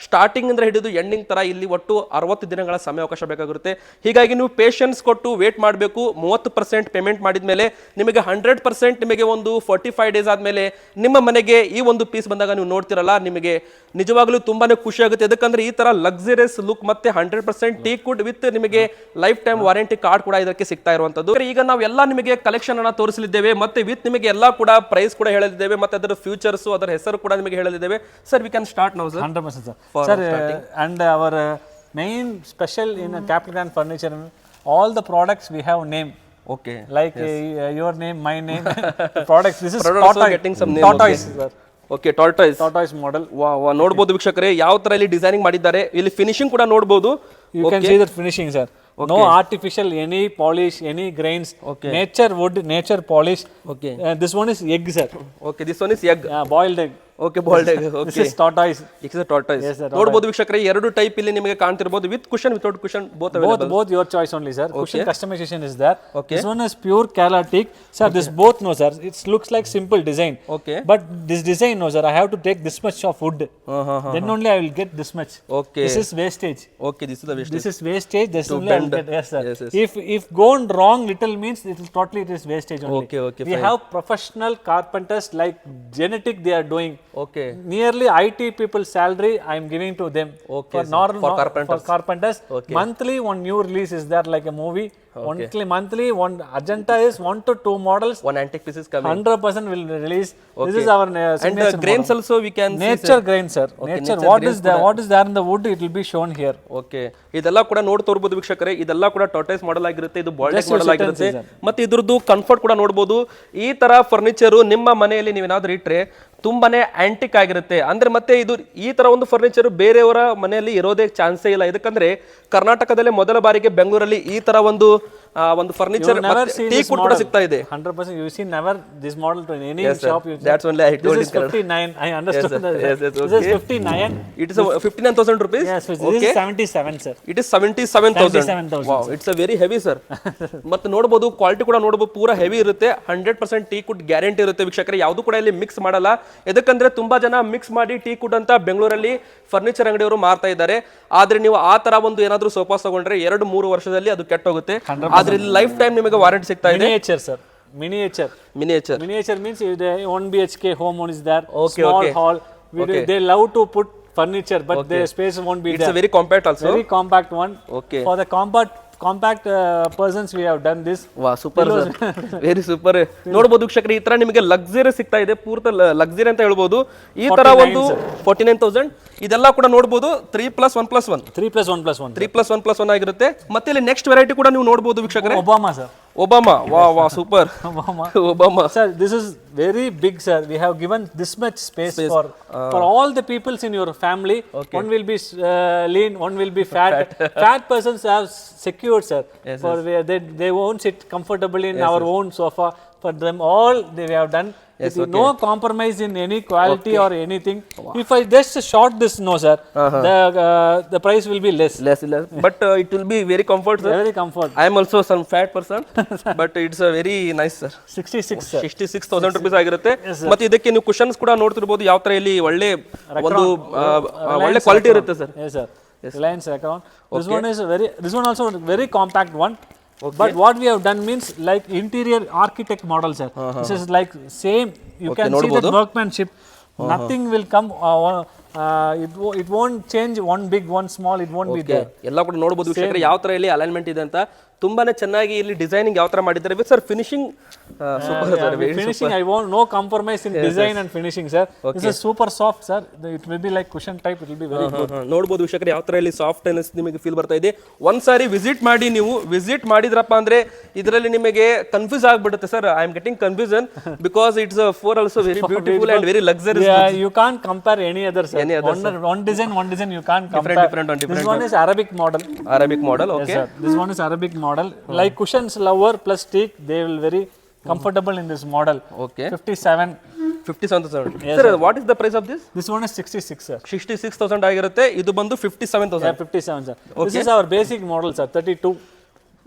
ಸ್ಟಾರ್ಟಿಂಗ್ ಇಂದ ಹಿಡಿದು ಎಂಡಿಂಗ್ ತರ ಇಲ್ಲಿ ಒಟ್ಟು 60 ದಿನಗಳ ಸಮಯಾವಕಾಶ ಬೇಕಾಗಿರುತ್ತೆ. ಹೀಗಾಗಿ ನೀವು ಪೇಷನ್ಸ್ ಕೊಟ್ಟು ವೇಟ್ ಮಾಡಬೇಕು. 30% ಪೇಮೆಂಟ್ ಮಾಡಿದ್ಮೇಲೆ ನಿಮಗೆ 100% ನಿಮಗೆ ಒಂದು 45 ಡೇಸ್ ಆದ್ಮೇಲೆ ನಿಮ್ಮ ಮನೆಗೆ ಈ ಒಂದು ಪೀಸ್ ಬಂದಾಗ ನೀವು ನೋಡ್ತಿರಲ್ಲ, ನಿಮಗೆ ನಿಜವಾಗ್ಲೂ ತುಂಬಾನೇ ಖುಷಿ ಆಗುತ್ತೆ. ಯಾಕಂದ್ರೆ ಈ ತರ ಲಕ್ಸುರಿಯಸ್ ಲುಕ್ ಮತ್ತೆ 100% ಟೀ ಕುಡ್ ವಿತ್ ನಿಮಗೆ ಲೈಫ್ ಟೈಮ್ ವಾರಂಟಿ ಕಾರ್ಡ್ ಕೂಡ ಇದಕ್ಕೆ ಸಿಗ್ತಾ ಇರುವಂತದ್ದು. ಈಗ ನಾವು ಎಲ್ಲ ನಿಮಗೆ ಕಲೆಕ್ಷನ್ ಅನ್ನ ತೋರಿಸಲಿದ್ದೇವೆ, ಮತ್ತೆ ವಿತ್ ನಿಮಗೆ ಎಲ್ಲ ಕೂಡ ಪ್ರೈಸ್ ಕೂಡ ಹೇಳಲಿದ್ದೇವೆ, ಮತ್ತೆ ಅದರ ಫ್ಯೂಚರ್ಸ್ ಅದರ ಹೆಸರು ಕೂಡ ನಿಮಗೆ ಹೇಳಲಿದ್ದೇವೆ. Sir we can start now sir. 100% sir. Sir, and our main special in Capital Grand Furniture, all the products we have name. Okay. Like your name, my name, the products. This is also getting some name. tortoise. Okay. Okay tortoise model. ವಾ ನೋಡಬಹುದು ವೀಕ್ಷಕರೇ ಯಾವ ತರ ಇಲ್ಲಿ designing ಮಾಡಿದ್ದಾರೆ. ಇಲ್ಲಿ finishing ಕೂಡ ನೋಡಬಹುದು. You can see that finishing, sir. No artificial, any polish, any grains. Nature wood, nature polish. Okay. This one is egg, sir. Okay, this one is egg. Yeah, boiled egg. Okay boiled egg. Okay This is tortoise. It's a tortoise. Yes, sir, ನೋಡಬಹುದು ವೀಕ್ಷಕರೇ ಎರಡು type ಇಲ್ಲಿ ನಿಮಗೆ ಕಾಣ್ತಿರಬಹುದು. With cushion without cushion both available. Both your choice only, sir. Cushion customization is there. Okay. This one is pure Kerala teak. Sir, this both no, sir. It looks like simple design. Okay. But this design, no, sir. I have to take this much of wood. Then only I will get this much. Okay. This is wastage. Okay, this is the wastage. This is wastage. This To only I will bend. get. Yes, sir. Yes, yes. If gone wrong little means it is totally it is wastage only. Okay, okay, We fine. have professional carpenters like genetic they are doing. Okay Nearly IT people salary I am giving to them. Okay, For sir. normal For carpenters. For carpenters. Okay. Monthly one new release is there like a movie. Monthly one Ajanta is 1 to 2 models. one antique piece is coming. 100% will release. Okay. This is our And signature grains model. also we can see, Nature grain, sir. Okay, Nature. nature What grains is there? What is there in the wood? It will be shown here. Okay ಇದೆಲ್ಲ ಕೂಡ ನೋಡ್ತಾ ಇರಬಹುದು ವೀಕ್ಷಕರೇ. ಇದೆಲ್ಲ ಕೂಡ tortoise model ಆಗಿರುತ್ತೆ. ಇದು bald Just model use it and ಆಗಿರುತ್ತೆ. see, sir. ಮತ್ತೆ ಇದ್ರದ್ದು ಕಂಫರ್ಟ್ ಕೂಡ ನೋಡಬಹುದು. ಈ ತರ ಫರ್ನಿಚರ್ ನಿಮ್ಮ ಮನೆಯಲ್ಲಿ ನೀವೇನಾದ್ರೂ ಇಟ್ರೆ ತುಂಬಾನೇ ಆಂಟಿಕ್ ಆಗಿರುತ್ತೆ. ಅಂದ್ರೆ ಮತ್ತೆ ಇದು ಈ ತರ ಒಂದು ಫರ್ನಿಚರ್ ಬೇರೆಯವರ ಮನೆಯಲ್ಲಿ ಇರೋದೇ ಚಾನ್ಸೇ ಇಲ್ಲ. ಯಾಕಂದ್ರೆ ಕರ್ನಾಟಕದಲ್ಲೇ ಮೊದಲ ಬಾರಿಗೆ ಬೆಂಗಳೂರಲ್ಲಿ ಈ ತರ ಒಂದು ಫರ್ನಿಚರ್ ಟೀ ಕೂಡ ಕೂಡ ಸಿಗ್ತಾ ಇದೆ. 100% you see never this model to any Yes, sir. shop. You That's only I told this is in 59. I understood. Yes, sir. that. Yes, yes, This okay. is 59. It is 59,000 rupees. Yes, this Okay. is 77, sir. It is 77,000. 77,000, Wow, it's a very heavy, sir. ಮತ್ತೆ ನೋಡಬಹುದು quality ಕೂಡ ನೋಡಬಹುದು ಪೂರಾ heavy ಇರುತ್ತೆ. 100% teak wood guarantee ಇರುತ್ತೆ ವೀಕ್ಷಕರೇ. ಯಾವುದು ಕೂಡ ಇಲ್ಲಿ ಮಿಕ್ಸ್ ಮಾಡಲ್ಲ. ಯಾಕಂದ್ರೆ ತುಂಬಾ ಜನ ಮಿಕ್ಸ್ ಮಾಡಿ ಟೀ ಕುಡ್ ಅಂತ ಬೆಂಗಳೂರಲ್ಲಿ ಫರ್ನಿಚರ್ ಅಂಗಡಿಯವರು ಮಾರ್ತಾ ಇದ್ದಾರೆ. ಆದ್ರೆ ನೀವು ಆ ತರ ಒಂದು ಏನಾದ್ರೂ ಸೋಫಾ ತಗೊಂಡ್ರೆ 2-3 ವರ್ಷದಲ್ಲಿ ಅದು ಕೆಟ್ಟೋಗುತ್ತೆ. ಆದ್ರೆ ಇಲ್ಲಿ ಲೈಫ್ ಟೈಮ್ ನಿಮಗೆ ವಾರಂಟಿ ಸಿಗ್ತಾ ಇದೆ. Miniature, sir. Miniature. Miniature. Miniature means if the 1 BHK home one is there. Okay, Small okay. hall. Okay. They love to put furniture, but the space won't be It's there. a very compact also. Very compact one. Okay. For the compact persons we have done this. ವಾ super sir, very super. ನೋಡಬಹುದು ವೀಕ್ಷಕರೇ ಈ ತರ ನಿಮಗೆ luxury ಸಿಗ್ತಾ ಇದೆ. ಪೂರ್ತಿ luxury ಅಂತ ಹೇಳ್ಬೋದು. ಈ ತರ ಒಂದು 49,000 ಇದೆಲ್ಲ ಕೂಡ ನೋಡಬಹುದು. 3+1+1 3+1+1 ಆಗಿರುತ್ತೆ. ಮತ್ತೆ ಇಲ್ಲಿ ನೆಕ್ಸ್ಟ್ ವೆರೈಟಿ ಕೂಡ ನೀವು ನೋಡಬಹುದು ವೀಕ್ಷಕರೇ. Obama, sir. ಒಬಾಮಾ. ವಾ super. Obama. Sir, this is very big, sir. We have given this much space for all the peoples in your family. One will be lean, one will be fat. Fat persons have secured, sir. Yes, for they won't sit comfortably in our own sofa. For them all they have done. Yes, with no compromise in any quality or anything. If I just short this, no, sir, the price will be less. But it will be very comfort, sir. Very comfort. I am also some fat person, but it's a very nice, sir. 66, sir. 66,000 rupees ಆಗಿರುತ್ತೆ. ಮತ್ತೆ ಇದಕ್ಕೆ ನೀವು cushions ಕೂಡ ನೋಡ್ತಿರ್ಬೋದು ಯಾವ ತರ ಇಲ್ಲಿ ಒಳ್ಳೆ ಕ್ವಾಲಿಟಿ ಇರುತ್ತೆ sir. Yes, sir. Reliance Recron. This one also very compact one. But what we have done means like interior architect model, sir. This is like same. You can see that workmanship. Nothing will come. It won't change. One big, one small. It won't be there. ಎಲ್ಲ ಕೂಡ ನೋಡಬಹುದು ವೀಕ್ಷಕರೇ ಯಾವ ತರ ಇಲ್ಲಿ alignment ಇದೆ ಅಂತ. ತುಂಬಾನೇ ಚೆನ್ನಾಗಿ ಇಲ್ಲಿ ಡಿಸೈನಿಂಗ್ ಯಾವ ತರ ಮಾಡಿದ್ದಾರೆ sir. Finishing super sir. Finishing, I want no compromise in design and finishing, sir. This is super soft, sir. It will be like cushion type. It will be very good. ನೋಡ್ಬೋದು ವೀಕ್ಷಕರೇ ಯಾವ ತರ ಇಲ್ಲಿ soft ನೆಸ್ ನಿಮಗೆ feel ಬರ್ತಾ ಇದೆ. ಒಂದ್ಸಾರಿ visit ಮಾಡಿ, ನೀವು ವಿಸಿಟ್ ಮಾಡಿದ್ರಪ್ಪ ಅಂದ್ರೆ ಇದರಲ್ಲಿ ನಿಮಗೆ ಕನ್ಫ್ಯೂಸ್ ಆಗ್ಬಿಡುತ್ತೆ ಸರ್. I am getting confusion because it's four also very beautiful and very luxurious. Yeah, you can't compare any other, sir. One design you can't compare. Different. This one is Arabic model. Arabic model, okay. Yes, sir. This one is Arabic model. Like cushions lover plus teak, they will very comfortable in this model. Okay. 57,000. Sir, what is the price of this? This one is 66, sir. 66,000 ಆಗಿರುತ್ತೆ. ಇದು ಬಂದು 57,000. Yeah, 57, sir. This is our basic model, sir. 32.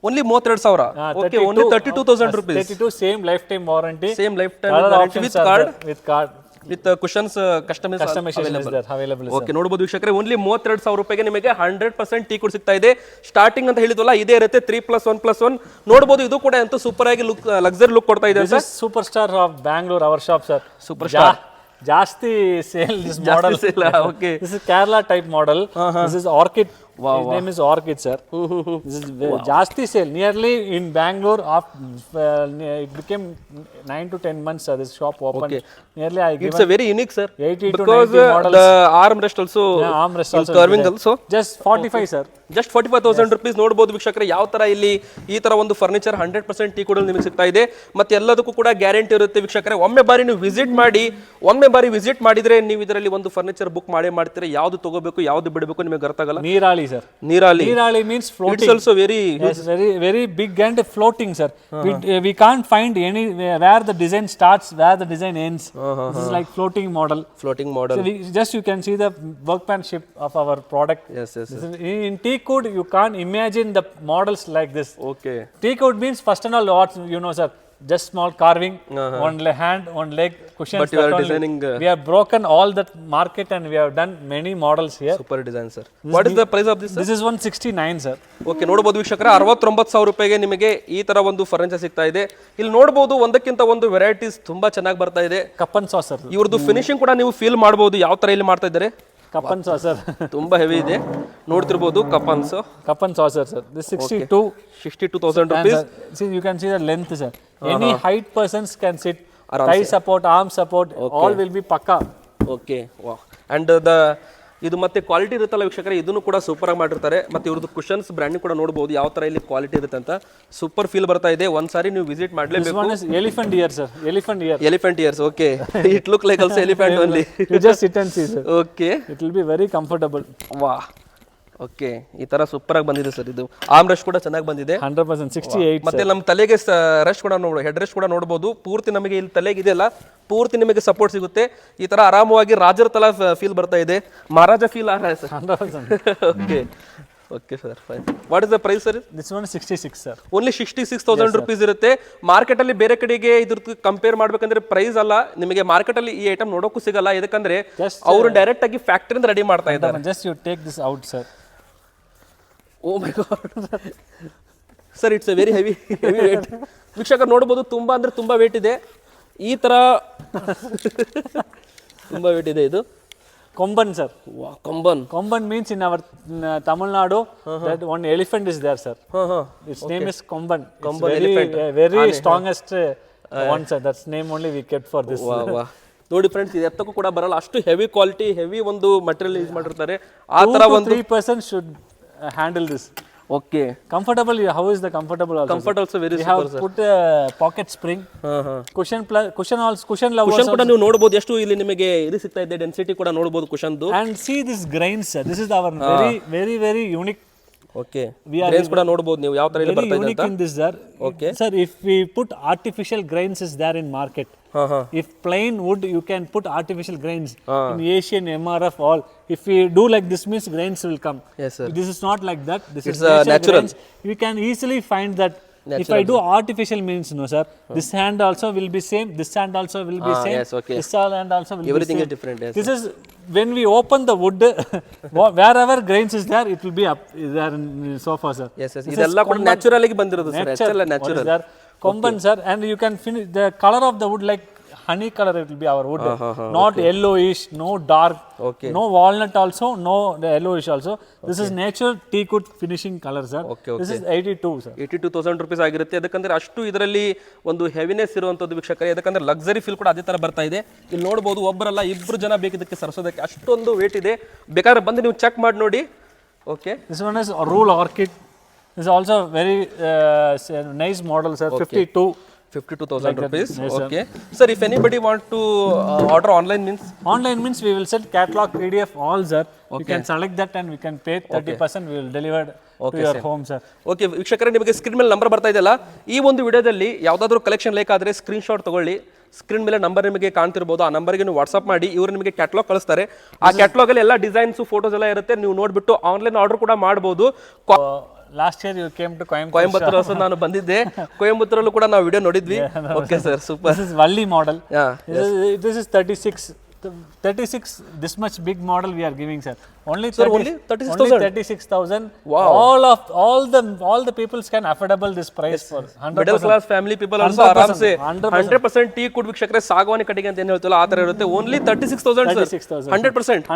Only 32,000. Okay, only 32,000 rupees. 32, same lifetime warranty. Same lifetime Color warranty options with are card. there, with card. With cushions Customization is there, available, sir. Okay, ನೋಡಬಹುದು ವೀಕ್ಷಕರೇ, only 32,000 ರೂಪಾಯಿಗೆ ನಿಮಗೆ 100% tea ಕೂಡ ಸಿಗ್ತಾ ಇದೆ. Starting ಅಂತ ಹೇಳಿದ್ವಲ್ಲ, ಇದೇ ಇರುತ್ತೆ 3+1+1. ನೋಡಬಹುದು, ಇದು ಕೂಡ ಅಂತೂ ಸೂಪರ್ ಆಗಿ ಲುಕ್, ಲಕ್ಸರಿ ಲುಕ್ ಕೊಡ್ತಾ ಇದೆ. This is superstar of Bangalore, our shop, sir. Superstar. Jasti sale this model. Okay. This is Kerala type model. This is Orchid. His name is Orchid, sir. This is Jasti sale. Nearly in Bangalore, it became 9 to 10 months, sir. This shop opened. Okay. Nearly I given It's a very unique, sir. 80 to because 90 models. the armrest also, armrest also curving also. Just 45, sir. Just 45,000 rupees. ನೋಡಬಹುದು ವೀಕ್ಷಕರೇ ಯಾವ ತರ ಇಲ್ಲಿ ಈ ತರ ಒಂದು furniture 100% tea ಕೂಡ ನಿಮಗೆ ಸಿಗ್ತಾ ಇದೆ. ಮತ್ತೆ ಎಲ್ಲದಕ್ಕೂ ಕೂಡ ಗ್ಯಾರಂಟಿ ಇರುತ್ತೆ ವೀಕ್ಷಕರೇ. ಒಮ್ಮೆ ಬಾರಿ ನೀವು ವಿಸಿಟ್ ಮಾಡಿದ್ರೆ ನೀವು ಇದರಲ್ಲಿ ಒಂದು ಫರ್ನಿಚರ್ ಬುಕ್ ಮಾಡ್ತೀರಾ. ಯಾವ್ದು ತಗೋಬೇಕು ಯಾವ್ದು ಬಿಡಬೇಕು ನಿಮಗೆ ಗೊತ್ತಾಗಲ್ಲ. ನೀರಾಳಿ, sir. ನೀರಾಳಿ means floating. It's also very yes, very big and floating, sir. We can't find any where the design starts, where the design ends. This is like floating model. So you can see the workmanship of our product. Yes. In teakwood you can't imagine the models like this. Okay. Teakwood means first and all what you know, sir. Just small carving, one hand, one leg, cushions. But you are designing. We have broken all that market and we have done many models here. Super design, sir. What is the price of this, sir? This is 169, sir. Okay, ನೋಡಬಹುದು ವೀಕ್ಷಕರೇ, 69,000 ರೂಪಾಯಿಗೆ ನಿಮಗೆ ಈ ತರ ಒಂದು furniture ಸಿಗ್ತಾ ಇದೆ. ಇಲ್ಲಿ ನೋಡಬಹುದು ಒಂದಕ್ಕಿಂತ ಒಂದು ವೆರೈಟೀಸ್ ತುಂಬಾ ಚೆನ್ನಾಗಿ ಬರ್ತಾ ಇದೆ. ಕಪ್ಪನ್ ಸಾಸರ್, ಇವ್ರದ್ದು ಫಿನಿಶಿಂಗ್ ಕೂಡ ನೀವು ಫೀಲ್ ಮಾಡಬಹುದು ಯಾವ ತರ ಇಲ್ಲಿ ಮಾಡ್ತಾ ಇದ್ದಾರೆ. ಕಪ್ಪನ್ ಸಾಸರ್ ತುಂಬಾ ಹೆವಿ ಇದೆ, ನೋಡ್ತಿರ್ಬೋದು. Cubbon saucer, sir. This 62,000 rupees. See, you can see the length, sir. Any height persons can sit. Thigh support, arm support, all will be pakka. Okay, wow. And ಇದು ಮತ್ತೆ ಕ್ವಾಲಿಟಿ ಇರುತ್ತಲ್ಲ ವೀಕ್ಷಕರೇ, ಇದನ್ನು ಕೂಡ ಸೂಪರ್ ಆಗಿ ಮಾಡಿರ್ತಾರೆ. ಮತ್ತೆ ಇವ್ರದ್ದು ಕುಶನ್ಸ್ ಬ್ರ್ಯಾಂಡಿಂಗ್ ಕೂಡ ನೋಡಬಹುದು ಯಾವ ತರ ಇಲ್ಲಿ ಕ್ವಾಲಿಟಿ ಇರುತ್ತೆ ಅಂತ. ಸೂಪರ್ ಫೀಲ್ ಬರ್ತಾ ಇದೆ. ಒಂದ್ಸಾರಿ ನೀವು ವಿಸಿಟ್ ಮಾಡಲೇಬೇಕು. This one is elephant ear, sir. Elephant ears, okay. It look like also elephant only. You just sit and see, sir. Okay. It will be very comfortable. Wow. Okay, ಈ ತರ super ಆಗಿ ಬಂದಿದೆ sir. ಇದು arm rest ಕೂಡ ಚೆನ್ನಾಗಿ ಬಂದಿದೆ. 100%, 68. ಮತ್ತೆ ನಮ್ಮ ತಲೆಗೆ ರೆಸ್ಟ್ ಕೂಡ ಹೆಡ್ ರೆಸ್ಟ್ ಕೂಡ ನೋಡಬಹುದು. ಪೂರ್ತಿ ನಮಗೆ ಇಲ್ಲಿ ತಲೆಗೆ ಇದೆಯಲ್ಲ, ಪೂರ್ತಿ ನಿಮಗೆ ಸಪೋರ್ಟ್ ಸಿಗುತ್ತೆ. ಈ ತರ ಆರಾಮವಾಗಿ ರಾಜರ ತಲ ಫೀಲ್ ಬರ್ತಾ ಇದೆ. ಮಹಾರಾಜ ಫೀಲ್ ಆ sir. 100%. Okay sir, fine. What is the price sir? This one is 66, sir. Only 66,000 rupees ಇರುತ್ತೆ. ಮಾರ್ಕೆಟ್ ಅಲ್ಲಿ ಬೇರೆ ಕಡೆಗೆ ಇದ್ರದ್ದು ಕಂಪೇರ್ ಮಾಡ್ಬೇಕಂದ್ರೆ ಪ್ರೈಸ್ ಅಲ್ಲ, ನಿಮಗೆ ಮಾರ್ಕೆಟ್ ಅಲ್ಲಿ ಈ ಐಟಮ್ ನೋಡೋಕ್ಕೂ ಸಿಗಲ್ಲ. ಯಾಕಂದ್ರೆ ಅವರು ಡೈರೆಕ್ಟ್ ಆಗಿ ಫ್ಯಾಕ್ಟರಿಯಿಂದ ರೆಡಿ ಮಾಡ್ತಾ ಇದ್ದಾರೆ. Just you take this out, sir. Oh my god sir, it's a very heavy weight. ವೀಕ್ಷಕರು ನೋಡಬಹುದು, ತುಂಬಾ ಅಂದ್ರೆ ತುಂಬಾ ವೇಟ್ ಇದೆ. ಈ ತರ ತುಂಬಾ ವೇಟ್ ಇದೆ. ಇದು Komban, sir. Komban means in our Tamil Nadu, that one elephant is there, sir. Its name is Komban. Elephant. Very strongest one, sir. That's name only we kept for this. ನೋಡಿ friends, ಇದು ಎತ್ತಕ್ಕೂ ಕೂಡ ಬರಲ್ಲ, ಅಷ್ಟು heavy quality, heavy ಒಂದು material use ಮಾಡಿರ್ತಾರೆ. ಆ ತರ ಒಂದು 3% should handle this. Okay. Comfortable. How is the comfortable also? Comfort also very we super, have sir. put a pocket spring. Cushion lovers. Cushion ಕೂಡ ನೀವು ನೋಡಬಹುದು ಎಷ್ಟು ಇಲ್ಲಿ ನಿಮಗೆ ಇದು ಸಿಗ್ತಾ ಇದೆ. ಡೆನ್ಸಿಟಿ ಕೂಡ ನೋಡಬಹುದು ಕುಶನ್ದು. And see this grains, sir. This is our very unique. Okay. Grains ಕೂಡ ನೋಡಬಹುದು ನೀವು ಯಾವ ತರ ಇಲ್ಲಿ ಬರ್ತಾ ಇದೆ ಅಂತ. Unique in this, sir. Okay. Sir, if we put artificial grains is there in market. If plain wood, you can put artificial grains. In Asian, MRF, all. If we do like this, means grains will come. Yes, sir. This is not like that. This is natural. Grains. We can easily find that. Natural. If I do artificial means, no, sir. This hand also will be same. This hand also will be same. Yes, okay. This hand also will Everything be is same. different. Yes. This is when we open the wood, wherever grains is there, it will be up there in sofa, sir. Yes. ಇದೆಲ್ಲ ಕೂಡ natural ಆಗಿ ಬಂದಿರೋದು sir. Natural. Natural. Komban, sir, and you can finish the color of the wood like honey color it will be our wood, not yellowish, no dark, no walnut also, no the yellowish also. This is natural teak wood finishing color, sir. This is 82, sir. 82,000 rupees ಆಗಿರುತ್ತೆ. ಯಾಕಂದ್ರೆ ಅಷ್ಟು ಇದರಲ್ಲಿ ಒಂದು heaviness ಇರುವಂತದ್ದು ವೀಕ್ಷಕರೇ. ಯಾಕಂದ್ರೆ luxury feel ಕೂಡ ಅದೇ ತರ ಬರ್ತಾ ಇದೆ. ಇಲ್ಲಿ ನೋಡಬಹುದು ಒಬ್ಬರಲ್ಲ ಇಬ್ರು ಜನ ಬೇಕಿದ್ದಕ್ಕೆ ಸರಿಸೋದಕ್ಕೆ ಅಷ್ಟೊಂದು ವೇಟ್ ಇದೆ. ಬೇಕಾದ್ರೆ ಬಂದು ನೀವು ಚೆಕ್ ಮಾಡಿ ನೋಡಿ. Okay, this one is Rule Orchid. This is also very nice model, sir. 52,000 rupees. Okay. Sir, if anybody want to order online means? Online means we will send catalog PDF all, sir. You can select that and we can pay 30%. We will deliver to your home, sir. Okay ವೀಕ್ಷಕರೇ, ನಿಮಗೆ screen ಮೇಲೆ number ಬರ್ತಾ ಇದೆಯಲ್ಲ, ಈ ಒಂದು ವಿಡಿಯೋದಲ್ಲಿ ಯಾವುದಾದ್ರೂ collection ಬೇಕಾದರೆ ಸ್ಕ್ರೀನ್ ಶಾಟ್ ತಗೊಳ್ಳಿ. ಸ್ಕ್ರೀನ್ ಮೇಲೆ ನಂಬರ್ ನಿಮಗೆ ಕಾಣ್ತಿರ್ಬೋದು. ಆ ನಂಬರ್ಗೆ ನೀವು ವಾಟ್ಸ್ಆಪ್ ಮಾಡಿ, ಇವರು ನಿಮಗೆ ಕ್ಯಾಟ್ಲಾಗ್ ಕಳಿಸ್ತಾರೆ. ಆ ಕ್ಯಾಟ್ಲಾಗ್ ಅಲ್ಲಿ ಎಲ್ಲ ಡಿಸೈನ್ಸ್ ಫೋಟೋಸ್ ಎಲ್ಲ ಇರುತ್ತೆ. ನೀವು ನೋಡ್ಬಿಟ್ಟು ಆನ್ಲೈನ್ ಆರ್ಡರ್ ಕೂಡ ಮಾಡಬಹುದು. Last year you came to Coimbatore also ನಾನು ಬಂದಿದ್ದೆ. ಕೊಯಂಬತ್ತೂರಲ್ಲೂ ಕೂಡ ನಾವು ವಿಡಿಯೋ ನೋಡಿದ್ವಿ. Okay sir, super. This is Valli model. This is 36, this much big model we are giving, sir. Only 36,000. Wow. all the people can affordable this price for 100%. Middle class family people also ಆರಾಮ್ ಸೆ 100% teak wood ವೀಕ್ಷಕರೇ ಸಾಗವಾನಿ ಕಟ್ಟಿಗೆ ಅಂತ ಏನು ಹೇಳ್ತಲ್ಲ ಆ ತರ ಇರುತ್ತೆ. Only 36,000 sir. 100%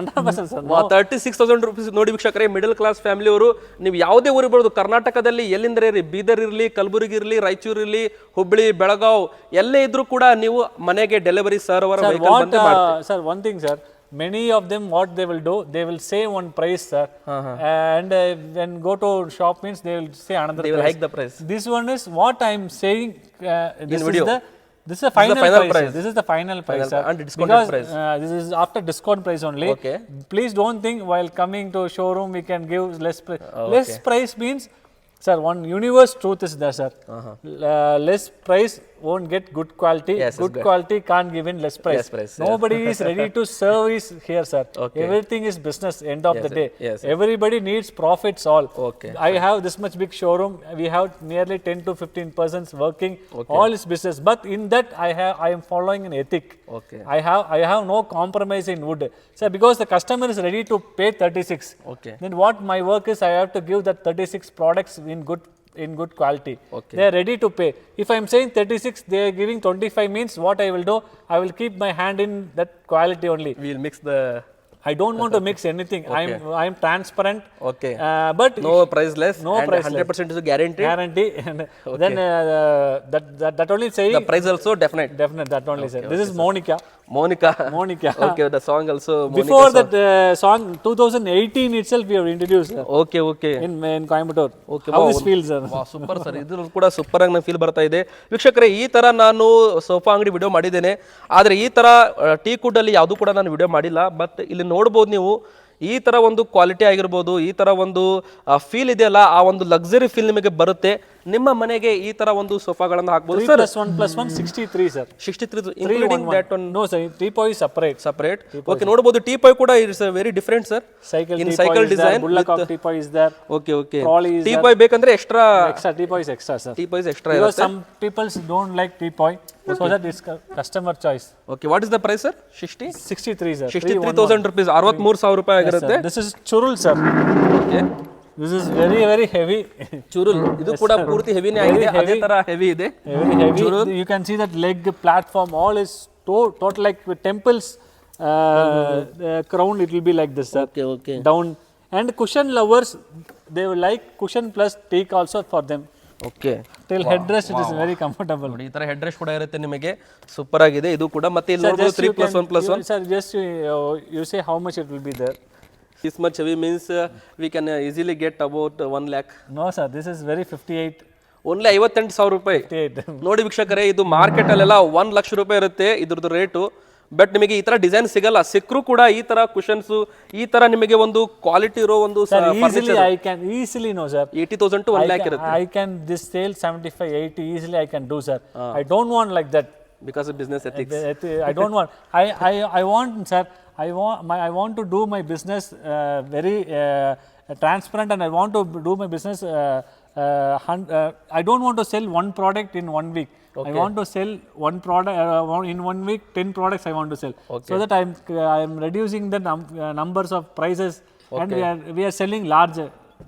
sir. 36,000 rupees ನೋಡಿ ವೀಕ್ಷಕರೇ. ಮಿಡಲ್ ಕ್ಲಾಸ್ ಫ್ಯಾಮಿಲಿ ಅವರು ನೀವು ಯಾವುದೇ ಊರು ಇರ್ಬೋದು, ಕರ್ನಾಟಕದಲ್ಲಿ ಎಲ್ಲಿಂದ್ರೆ ಇರಲಿ, ಬೀದರ್ ಇರಲಿ, ಕಲಬುರಗಿ ಇರಲಿ, ರಾಯಚೂರು ಇರಲಿ, ಹುಬ್ಬಳ್ಳಿ, ಬೆಳಗಾವ್ ಎಲ್ಲೇ ಇದ್ರೂ ಕೂಡ ನೀವು ಮನೆಗೆ ಡೆಲಿವರಿ ಸರ್ ಅವರ ವೆಹಿಕಲ್ ಬಂದು ಮಾಡ್ತಾರೆ. Sir, one thing, sir. Many of them, what they will do, they will say one price, sir, and when go to shop means they will say another. They will hike the price. This one is what I am saying. This is the final price. This is the final price, sir. And discounted price. This is after discount price only. Okay. Please don't think while coming to showroom we can give less price. Less price means, sir, one universe truth is there, sir. Less price won't get good quality. Yes, good quality can't give in less price. Nobody is ready to service here, sir. Everything is business. End of the day, everybody needs profits. All. I have this much big showroom. We have nearly 10 to 15% working. All is business. But in that, I am following an ethic. I have no compromise in wood, sir, because the customer is ready to pay 36. Then what my work is, I have to give that 36 products in good quality. They are ready to pay. If I am saying 36, they are giving 25 means what I will do, I will keep my hand in that quality only. We will mix the I don't want to mix anything. I am transparent. But no price less. No and price 100% is guarantee. And then that only saying the price also definite. That only say. This is Monica. Okay, the song also. Before that song, 2018 itself we have introduced. Okay. In Coimbatore. How this feels, sir? Wow, super sir. ಇದು ಕೂಡ super ಆಗಿ feel ಬರ್ತಾ ಇದೆ ವೀಕ್ಷಕರೇ. ಈ ತರ ನಾನು sofa ಅಂಗಡಿ ವಿಡಿಯೋ ಮಾಡಿದ್ದೇನೆ, ಆದ್ರೆ ಈ ತರ ಟೀ ಕುಡ್ ಅಲ್ಲಿ ಯಾವುದು ಕೂಡ ನಾನು ವಿಡಿಯೋ ಮಾಡಿಲ್ಲ. ಬಟ್ ಇಲ್ಲಿ ನೋಡ್ಬೋದು ನೀವು, ಈ ತರ ಒಂದು ಕ್ವಾಲಿಟಿ ಆಗಿರ್ಬೋದು, ಈ ತರ ಒಂದು ಫೀಲ್ ಇದೆಯಲ್ಲ, ಆ ಒಂದು ಲಕ್ಸರಿ ಫೀಲ್ ನಿಮಗೆ ಬರುತ್ತೆ. ನಿಮ್ಮ ಮನೆಗೆ ಈ ತರ ಒಂದು ಸೋಫಾಗಳನ್ನು ಹಾಕಬಹುದು. 3+1+1 63, sir. 63 including that one. No, sir. Teapoy is separate. Okay, ನೋಡಬಹುದು ಟೀಪಾಯ್ ಕೂಡ is very different, sir. Cycle design. Bullock teapoy is there. Okay. Teapoy ಬೇಕಂದ್ರೆ extra teapoy is extra, sir. Teapoy is extra because some people don't like teapoy, so that is customer choice. Okay, what is the price, sir? 63, sir. 63,000 rupees. 63,000 ರೂಪಾಯಿ ಆಗಿರುತ್ತೆ. This is churul, sir. Okay. This is very heavy. Churul. ಇದು ಕೂಡ ಪೂರ್ತಿ ಹೆವಿನೇ ಆಗಿದೆ. ಅದೇ ತರ heavy ಇದೆ. Very heavy. You can see that leg platform all is total like temples crown. It will be like this, sir. Okay. Down. And cushion lovers, they will like cushion plus teak also for them. Okay. Till headrest it is very comfortable. ನೋಡಿ, ಈ ತರ headrest ಕೂಡ ಇರುತ್ತೆ ನಿಮಗೆ. Super ಆಗಿದೆ ಇದು ಕೂಡ. ಮತ್ತೆ ಇಲ್ಲಿ ನೋಡಬಹುದು 3+1+1. Sir, just you say how much it will be there. This much heavy means we can easily get about 1 lakh. No, sir, this is very 58. Only 58,000 ರೂಪಾಯಿ. ನೋಡಿ ವೀಕ್ಷಕರೇ, ಇದು ಮಾರ್ಕೆಟ್ ಅಲ್ಲೆಲ್ಲ 1 ಲಕ್ಷ ರೂಪಾಯಿ ಇರುತ್ತೆ ಇದ್ರದ್ದು ರೇಟು. ಬಟ್ ನಿಮಗೆ ಈ ತರ ಡಿಸೈನ್ ಸಿಗಲ್ಲ. ಸಿಕ್ಕರೂ ಕೂಡ ಈ ತರ ಕುಶನ್ಸ್, ಈ ತರ ನಿಮಗೆ ಒಂದು ಕ್ವಾಲಿಟಿ ಇರೋ ಒಂದು I can easily know, sir. 80,000 to 1 lakh ಇರುತ್ತೆ. I can this sale 75, 80 easily I can do, sir. I don't want like that because of business ethics. I don't want. I want, sir. I want to do my business very transparent, and I want to do my business. I don't want to sell one product in 1 week. I want to sell one product in 1 week. 10 products I want to sell, so that I am reducing the numbers of prices, and we are selling large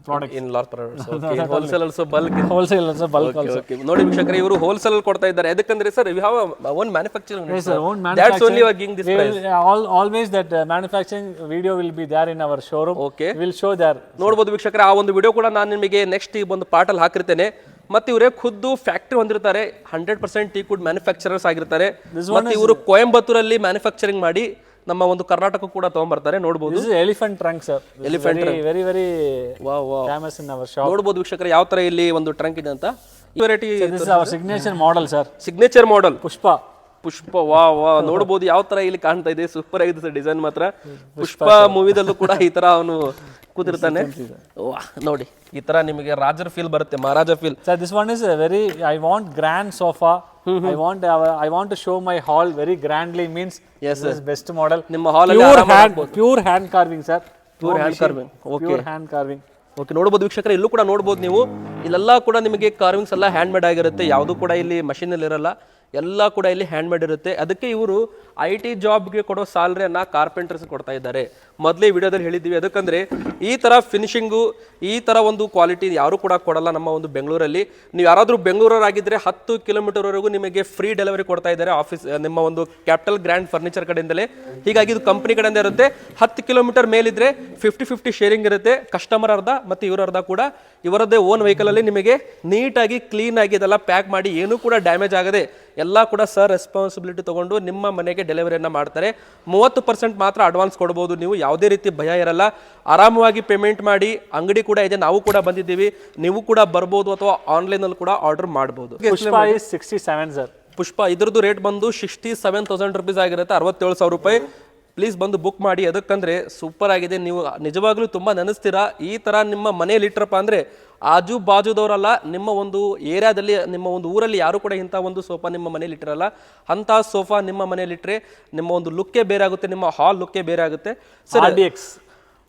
products. In large products okay wholesale also bulk Wholesale also, bulk also. Okay ನೋಡಿ ವೀಕ್ಷಕರೇ ಇವರು wholesale ಕೊಡ್ತಾ ಇದ್ದಾರೆ ಯಾಕಂದ್ರೆ sir you have own manufacturing Yes, sir. Own that's only manufacturing. Giving this We price will, always that manufacturing video will be there in our showroom. Okay. We will show there. ನೋಡ್ಬೋದು ವೀಕ್ಷಕರೇ ಆ ಒಂದು video ಕೂಡ ನಾನು ನಿಮಗೆ next ಈ ಒಂದು ಪಾರ್ಟಲ್ಲಿ ಹಾಕಿರ್ತೇನೆ ಮತ್ತೆ ಇವರೇ ಖುದ್ದು ಫ್ಯಾಕ್ಟರಿ ಹೊಂದಿರ್ತಾರೆ 100% ಟೀ ಕುಡ್ ಮ್ಯಾನುಫ್ಯಾಕ್ಚರರ್ಸ್ ಆಗಿರ್ತಾರೆ ಮತ್ತೆ ಇವರು ಕೊಯಂಬತ್ತೂರಲ್ಲಿ ಮ್ಯಾನುಫ್ಯಾಕ್ಚರಿಂಗ್ ಮಾಡಿ ನಮ್ಮ ಒಂದು ಕರ್ನಾಟಕ ಕೂಡ ತಗೊಂಡ್ಬರ್ತಾರೆ ನೋಡ್ಬೋದು This is elephant trunk, sir. Elephant trunk. Very, very wow wow famous in our shop. ನೋಡ್ಬೋದು ವೀಕ್ಷಕರೇ ಯಾವ ತರ ಇಲ್ಲಿ ಒಂದು ಟ್ರಂಕ್ ಇದೆ ಅಂತ ಈ variety This is our signature model, sir. Signature model Pushpa. ಪುಷ್ಪ ವಾ ವಾ ನೋಡ್ಬೋದು ಯಾವ ತರ ಇಲ್ಲಿ ಕಾಣ್ತಾ ಇದೆ ಸೂಪರ್ ಆಗಿದೆ ಸರ್ ಡಿಸೈನ್ ಮಾತ್ರ ಪುಷ್ಪ ಮೂವಿದಲ್ಲೂ ಕೂಡ ಈ ತರ ಅವನು ಕೂತಿರ್ತಾನೆ ವಾ ನೋಡಿ ಈ ತರ ನಿಮಗೆ ರಾಜರ್ ಫೀಲ್ ಬರುತ್ತೆ ಮಹಾರಾಜ feel Sir, this one is a very, I want grand sofa. I want to show my hall very grandly, means Yes, this is best model. ನಿಮ್ಮ ಹಾಲ್ ಅಲ್ಲಿ Pure hand carving, sir. Pure hand carving. Okay. Pure hand carving. Okay ನೋಡ್ಬೋದು ವೀಕ್ಷಕರೇ ಇಲ್ಲೂ ಕೂಡ ನೋಡ್ಬೋದು ನೀವು ಇಲ್ಲೆಲ್ಲ ಕೂಡ ನಿಮಗೆ ಕಾರ್ವಿಂಗ್ಸ್ ಎಲ್ಲ ಹ್ಯಾಂಡ್ ಮೇಡ್ ಆಗಿರುತ್ತೆ ಯಾವುದು ಕೂಡ ಇಲ್ಲಿ ಮಷೀನಲ್ಲಿ ಇರಲ್ಲ ಎಲ್ಲ ಕೂಡ ಇಲ್ಲಿ ಹ್ಯಾಂಡ್ ಮೇಡ್ ಇರುತ್ತೆ ಅದಕ್ಕೆ ಇವರು IT ಜಾಬ್ಗೆ ಕೊಡೋ ಸ್ಯಾಲರಿಯನ್ನ ಕಾರ್ಪೆಂಟರ್ಸ್ ಕೊಡ್ತಾ ಇದ್ದಾರೆ ಮೊದಲೇ ವಿಡಿಯೋದಲ್ಲಿ ಹೇಳಿದ್ದೀವಿ ಅದಕ್ಕಂದ್ರೆ ಈ ತರ ಫಿನಿಶಿಂಗು ಈ ತರ ಒಂದು ಕ್ವಾಲಿಟಿ ಯಾರು ಕೂಡ ಕೊಡಲ್ಲ ನಮ್ಮ ಒಂದು ಬೆಂಗಳೂರಲ್ಲಿ ನೀವು ಯಾರಾದರೂ ಬೆಂಗಳೂರವರಾಗಿದ್ದರೆ 10 ಕಿಲೋಮೀಟರ್ವರೆಗೂ ನಿಮಗೆ ಫ್ರೀ ಡೆಲಿವರಿ ಕೊಡ್ತಾ ಇದ್ದಾರೆ ಆಫೀಸ್ ನಿಮ್ಮ ಒಂದು ಕ್ಯಾಪಿಟಲ್ ಗ್ರ್ಯಾಂಡ್ ಫರ್ನಿಚರ್ ಕಡೆಯಿಂದಲೇ ಹೀಗಾಗಿ ಇದು ಕಂಪನಿ ಕಡೆಯಿಂದ ಇರುತ್ತೆ 10 ಕಿಲೋಮೀಟರ್ ಮೇಲಿದ್ರೆ 50-50 ಶೇರಿಂಗ್ ಇರುತ್ತೆ ಕಸ್ಟಮರ್ ಅರ್ಧ ಮತ್ತು ಇವರು ಅರ್ಧ ಕೂಡ ಇವರದ್ದೇ ಓನ್ ವೆಹಿಕಲ್ ಅಲ್ಲಿ ನಿಮಗೆ ನೀಟಾಗಿ ಕ್ಲೀನ್ ಆಗಿ ಇದೆಲ್ಲ ಪ್ಯಾಕ್ ಮಾಡಿ ಏನೂ ಕೂಡ ಡ್ಯಾಮೇಜ್ ಆಗದೆ ಎಲ್ಲ ಕೂಡ ಸರ್ ರೆಸ್ಪಾನ್ಸಿಬಿಲಿಟಿ ತಗೊಂಡು ನಿಮ್ಮ ಮನೆಗೆ ಡೆಲಿವರಿಯನ್ನು ಮಾಡ್ತಾರೆ 30% ಮಾತ್ರ ಅಡ್ವಾನ್ಸ್ ಕೊಡ್ಬೋದು ನೀವು ಯಾವುದೇ ರೀತಿ ಭಯ ಇರಲ್ಲ ಆರಾಮವಾಗಿ ಪೇಮೆಂಟ್ ಮಾಡಿ ಅಂಗಡಿ ಕೂಡ ಇದೆ ನಾವು ಕೂಡ ಬಂದಿದ್ದೀವಿ ನೀವು ಕೂಡ ಬರ್ಬೋದು ಅಥವಾ ಆನ್ಲೈನಲ್ಲಿ ಕೂಡ ಆರ್ಡರ್ ಮಾಡ್ಬೋದು Pushpa is 67, sir. ಪುಷ್ಪ ಇದ್ರದ್ದು ರೇಟ್ ಬಂದು 67,000 ರುಪೀಸ್ ಆಗಿರುತ್ತೆ 67,000 ರೂಪಾಯಿ ಪ್ಲೀಸ್ ಬಂದು ಬುಕ್ ಮಾಡಿ ಅದಕ್ಕಂದ್ರೆ ಸೂಪರ್ ಆಗಿದೆ ನೀವು ನಿಜವಾಗ್ಲೂ ತುಂಬ ನೆನೆಸ್ತೀರಾ ಈ ಥರ ನಿಮ್ಮ ಮನೆಯಲ್ಲಿ ಇಟ್ಟರಪ್ಪ ಅಂದರೆ ಆಜು ಬಾಜುದವರಲ್ಲ ನಿಮ್ಮ ಒಂದು ಏರಿಯಾದಲ್ಲಿ ನಿಮ್ಮ ಒಂದು ಊರಲ್ಲಿ ಯಾರು ಕೂಡ ಇಂಥ ಒಂದು ಸೋಫಾ ನಿಮ್ಮ ಮನೇಲಿ ಇಟ್ಟಿರಲ್ಲ ಅಂಥ ಸೋಫಾ ನಿಮ್ಮ ಮನೇಲಿ ಇಟ್ಟರೆ ನಿಮ್ಮ ಒಂದು ಲುಕ್ಕೇ ಬೇರೆ ಆಗುತ್ತೆ ನಿಮ್ಮ ಹಾಲ್ ಲುಕ್ಕೇ ಬೇರೆ ಆಗುತ್ತೆ sir RDX.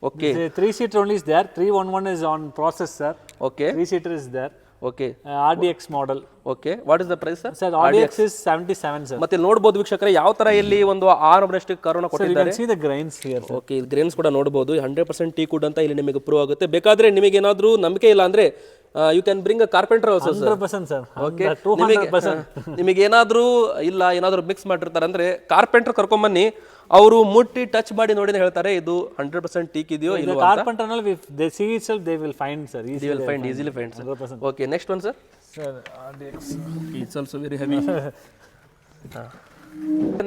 Okay The 3-seater only is there. 311 is on process, sir. Okay 3-seater is there. Okay RDX model. Okay what is the price sir Sir, RDX is 77, sir. ಮತ್ತೆ ಇಲ್ಲಿ ನೋಡ್ಬೋದು ವೀಕ್ಷಕರೇ ಯಾವ ತರ ಇಲ್ಲಿ ಒಂದು 6 ಕರೋನ Sir, you ಕೊಟ್ಟಿದ್ದಾರೆ can see the grains here, sir. Okay ಇದು ಗ್ರೇನ್ಸ್ ಕೂಡ ನೋಡಬಹುದು 100% ಟೀ ಕುಡ್ ಅಂತ ಇಲ್ಲಿ ನಿಮಗೆ ಪ್ರೂವ್ ಆಗುತ್ತೆ ಬೇಕಾದ್ರೆ ನಿಮಗೆ ಏನಾದರೂ ನಂಬಿಕೆ ಇಲ್ಲ ಅಂದ್ರೆ you can bring a carpenter also sir 100%, sir. Okay 200%. ನಿಮಗೆ ಏನಾದರೂ ಇಲ್ಲ ಏನಾದರೂ ಮಿಕ್ಸ್ ಮಾಡಿರ್ತಾರೆ ಅಂದ್ರೆ ಕಾರ್ಪೆಂಟರ್ ಕರ್ಕೊಂಬನ್ನಿ ಅವರು ಮುಟ್ಟಿ ಟಚ್ ಮಾಡಿ ನೋಡಿ ಹೇಳ್ತಾರೆ ಇದು 100% ಟೀಕ್ ಇದೆಯೋ The ಇಲ್ವೋ carpenter, if they see itself, they will find, sir. you will find easily find sir 100%. okay next one sir Sir, RDX. it's also very heavy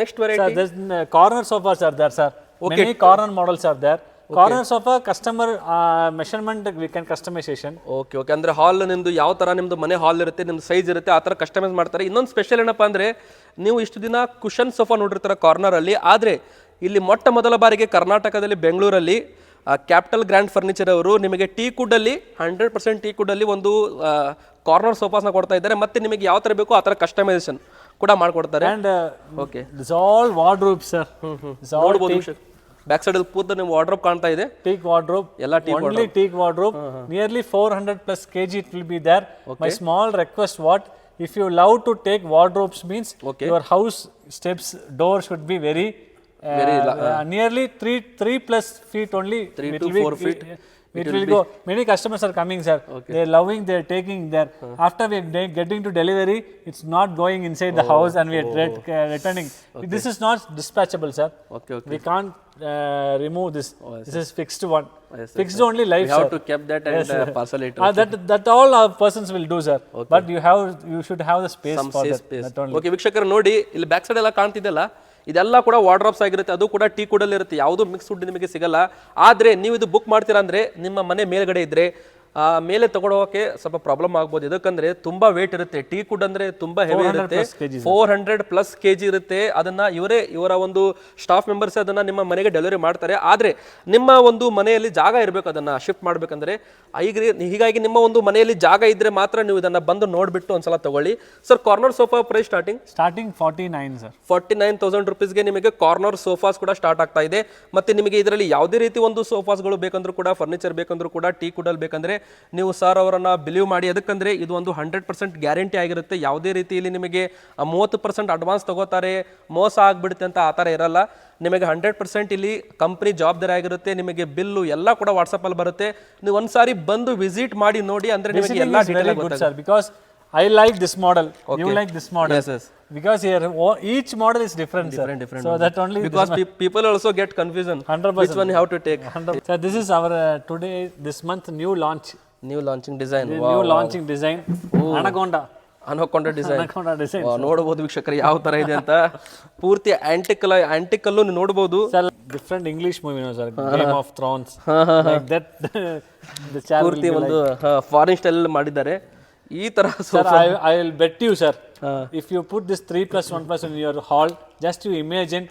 next Sir, variety there's corner sofas are there, sir. Okay. Many corner models are there. Corner sofa, customer measurement, we can customization. Okay okay ಅಂದ್ರೆ ಹಾಲ್ ನಿಮ್ದು ಯಾವ ತರ ನಿಮ್ದು ಮನೆ ಹಾಲ್ ಇರುತ್ತೆ ನಿಮ್ದು size ಇರುತ್ತೆ ಆ ತರ ಕಸ್ಟಮೈಸ್ ಮಾಡ್ತಾರೆ ಇನ್ನೊಂದು ಸ್ಪೆಷಲ್ ಏನಪ್ಪಾ ಅಂದ್ರೆ ನೀವು ಇಷ್ಟು ದಿನ ಕುಷನ್ ಸೋಫಾ ನೋಡಿರ್ತಾರೆ ಕಾರ್ನರ್ ಅಲ್ಲಿ ಆದ್ರೆ ಇಲ್ಲಿ ಮೊಟ್ಟ ಮೊದಲ ಬಾರಿಗೆ ಕರ್ನಾಟಕದಲ್ಲಿ ಬೆಂಗಳೂರಲ್ಲಿ ಕ್ಯಾಪಿಟಲ್ ಗ್ರ್ಯಾಂಡ್ ಫರ್ನಿಚರ್ ಅವರು ನಿಮಗೆ ಟೀ ಕುಡ್ ಅಲ್ಲಿ 100% ಟೀ ಕುಡ್ ಅಲ್ಲಿ ಒಂದು ಕಾರ್ನರ್ ಸೋಫಾಸ್ನ ಕೊಡ್ತಾ ಇದ್ದಾರೆ ಮತ್ತೆ ನಿಮಗೆ ಯಾವ ತರ ಬೇಕೋ ಆ ತರ ಕಸ್ಟಮೈಸೇಷನ್ ಕೂಡ ಮಾಡ್ಕೊಡ್ತಾರೆ And okay this all wardrobes, sir. This all ನೋಡ್ಬೋದು ಬ್ಯಾಕ್ ಸೈಡ್ ಅಲ್ಲಿ ಪೂರ್ತಿ ನೀವು ವಾರ್ಡ್ರೋಬ್ ಕಾಣ್ತಾ ಇದೆ teak wardrobe. ಎಲ್ಲ tea Only teak wardrobe. Nearly 400 plus kg it will be there. My small request, what if you love to take wardrobes means your house steps door should be very nearly 3 plus feet only. 3 It to will be- 4 feet. It will go. Many customers are coming, sir. They are loving. They are taking there. After we are getting to delivery, it's not going inside the house, and we are returning. This is not dispatchable, sir. Okay okay We can't remove this. This is fixed one. Yes, Fixed only life, we have sir. to keep that and parcel it That all our persons will do, sir. But you should have the space for that. That only. Okay ವೀಕ್ಷಕರು ನೋಡಿ ಇಲ್ಲಿ back side ಎಲ್ಲ ಕಾಣ್ತಿದ್ದಲ್ಲ ಇದೆಲ್ಲ ಕೂಡ wardrobes ಆಗಿರುತ್ತೆ ಅದು ಕೂಡ tea ಕುಡಲ್ಲಿ ಇರುತ್ತೆ ಯಾವುದು ಮಿಕ್ಸ್ ಫುಡ್ ನಿಮಗೆ ಸಿಗಲ್ಲ ಆದ್ರೆ ನೀವು ಇದು ಬುಕ್ ಮಾಡ್ತೀರಾ ಅಂದ್ರೆ ನಿಮ್ಮ ಮನೆ ಮೇಲ್ಗಡೆ ಇದ್ರೆ ಮೇಲೆ ತಗೊಳ್ಳೋಕೆ ಸ್ವಲ್ಪ ಪ್ರಾಬ್ಲಮ್ ಆಗ್ಬೋದು ಇದಕ್ಕಂದ್ರೆ ತುಂಬಾ ವೇಟ್ ಇರುತ್ತೆ ಟೀ ಕುಡ್ ಅಂದ್ರೆ ತುಂಬಾ ಹೆವಿ ಇರುತ್ತೆ 400+ kg ಇರುತ್ತೆ ಅದನ್ನ ಇವರ ಒಂದು ಸ್ಟಾಫ್ ಮೆಂಬರ್ಸ್ ಅದನ್ನ ನಿಮ್ಮ ಮನೆಗೆ ಡೆಲಿವರಿ ಮಾಡ್ತಾರೆ ಆದ್ರೆ ನಿಮ್ಮ ಒಂದು ಮನೆಯಲ್ಲಿ ಜಾಗ ಇರಬೇಕು ಅದನ್ನ ಶಿಫ್ಟ್ ಮಾಡ್ಬೇಕಂದ್ರೆ ಹೀಗಾಗಿ ನಿಮ್ಮ ಒಂದು ಮನೆಯಲ್ಲಿ ಜಾಗ ಇದ್ರೆ ಮಾತ್ರ ನೀವು ಇದನ್ನ ಬಂದು ನೋಡ್ಬಿಟ್ಟು ಒಂದ್ಸಲ ತಗೊಳ್ಳಿ sir corner sofa price Starting 49, sir. 49,000 ರುಪೀಸ್ಗೆ ನಿಮಗೆ ಕಾರ್ನರ್ ಸೋಫಾಸ್ ಕೂಡ ಸ್ಟಾರ್ಟ್ ಆಗ್ತಾ ಇದೆ ಮತ್ತೆ ನಿಮಗೆ ಇದರಲ್ಲಿ ಯಾವುದೇ ರೀತಿ ಒಂದು ಸೋಫಾಸ್ಗಳು ಬೇಕಂದ್ರೂ ಕೂಡ ಫರ್ನಿಚರ್ ಬೇಕಂದ್ರೂ ಕೂಡ ಟೀ ಕುಡಲ್ ಬೇಕಂದ್ರೆ ನೀವು ಸರ್ ಅವರನ್ನ ಬಿಲೀವ್ ಮಾಡಿ. ಅದಕ್ಕಂದ್ರೆ ಇದು ಒಂದು 100% ಗ್ಯಾರಂಟಿ ಆಗಿರುತ್ತೆ. ಯಾವುದೇ ರೀತಿಯಲ್ಲಿ ನಿಮಗೆ 30% ಅಡ್ವಾನ್ಸ್ ತಗೋತಾರೆ ಮೋಸ ಆಗ್ಬಿಡುತ್ತೆ ಅಂತ ಆ ಥರ ಇರಲ್ಲ. ನಿಮಗೆ 100% ಇಲ್ಲಿ ಕಂಪ್ನಿ ಜವಾಬ್ದಾರಿ ಆಗಿರುತ್ತೆ. ನಿಮಗೆ ಬಿಲ್ಲು ಎಲ್ಲ ಕೂಡ ವಾಟ್ಸಪ್ ಅಲ್ಲಿ ಬರುತ್ತೆ. ನೀವು ಒಂದ್ಸಾರಿ ಬಂದು ವಿಸಿಟ್ ಮಾಡಿ ನೋಡಿ, ಅಂದ್ರೆ ನಿಮಗೆ ಎಲ್ಲ ಡೀಟೇಲ್ ಆಗುತ್ತೆ sir. Because I like this model. You like this model. Yes. Because here each model is different. Different. So that only because people also get confusion. 100%. Which one you have to take? 100%. So this is our today this month new launch. New launching design. New launching design. Anaconda. ಅನಕೊಂಡ design. Anaconda design. ನೋಡಬಹುದು ವೀಕ್ಷಕರು ಯಾವ ತರ ಇದೆ ಅಂತ. ಪೂರ್ತಿ ಆಂಟಿಕಲ್ಲು ನೀವು ನೋಡಬಹುದು. Sir, different English movie, no sir. Game of Thrones. Like that. The channel ಪೂರ್ತಿ ಒಂದು ಫಾರಿನ್ ಸ್ಟೈಲ್ ಮಾಡಿದ್ದಾರೆ ಈ ತರ. Sir, I will bet you, sir. If you put this 3+1+ in your hall, just you imagine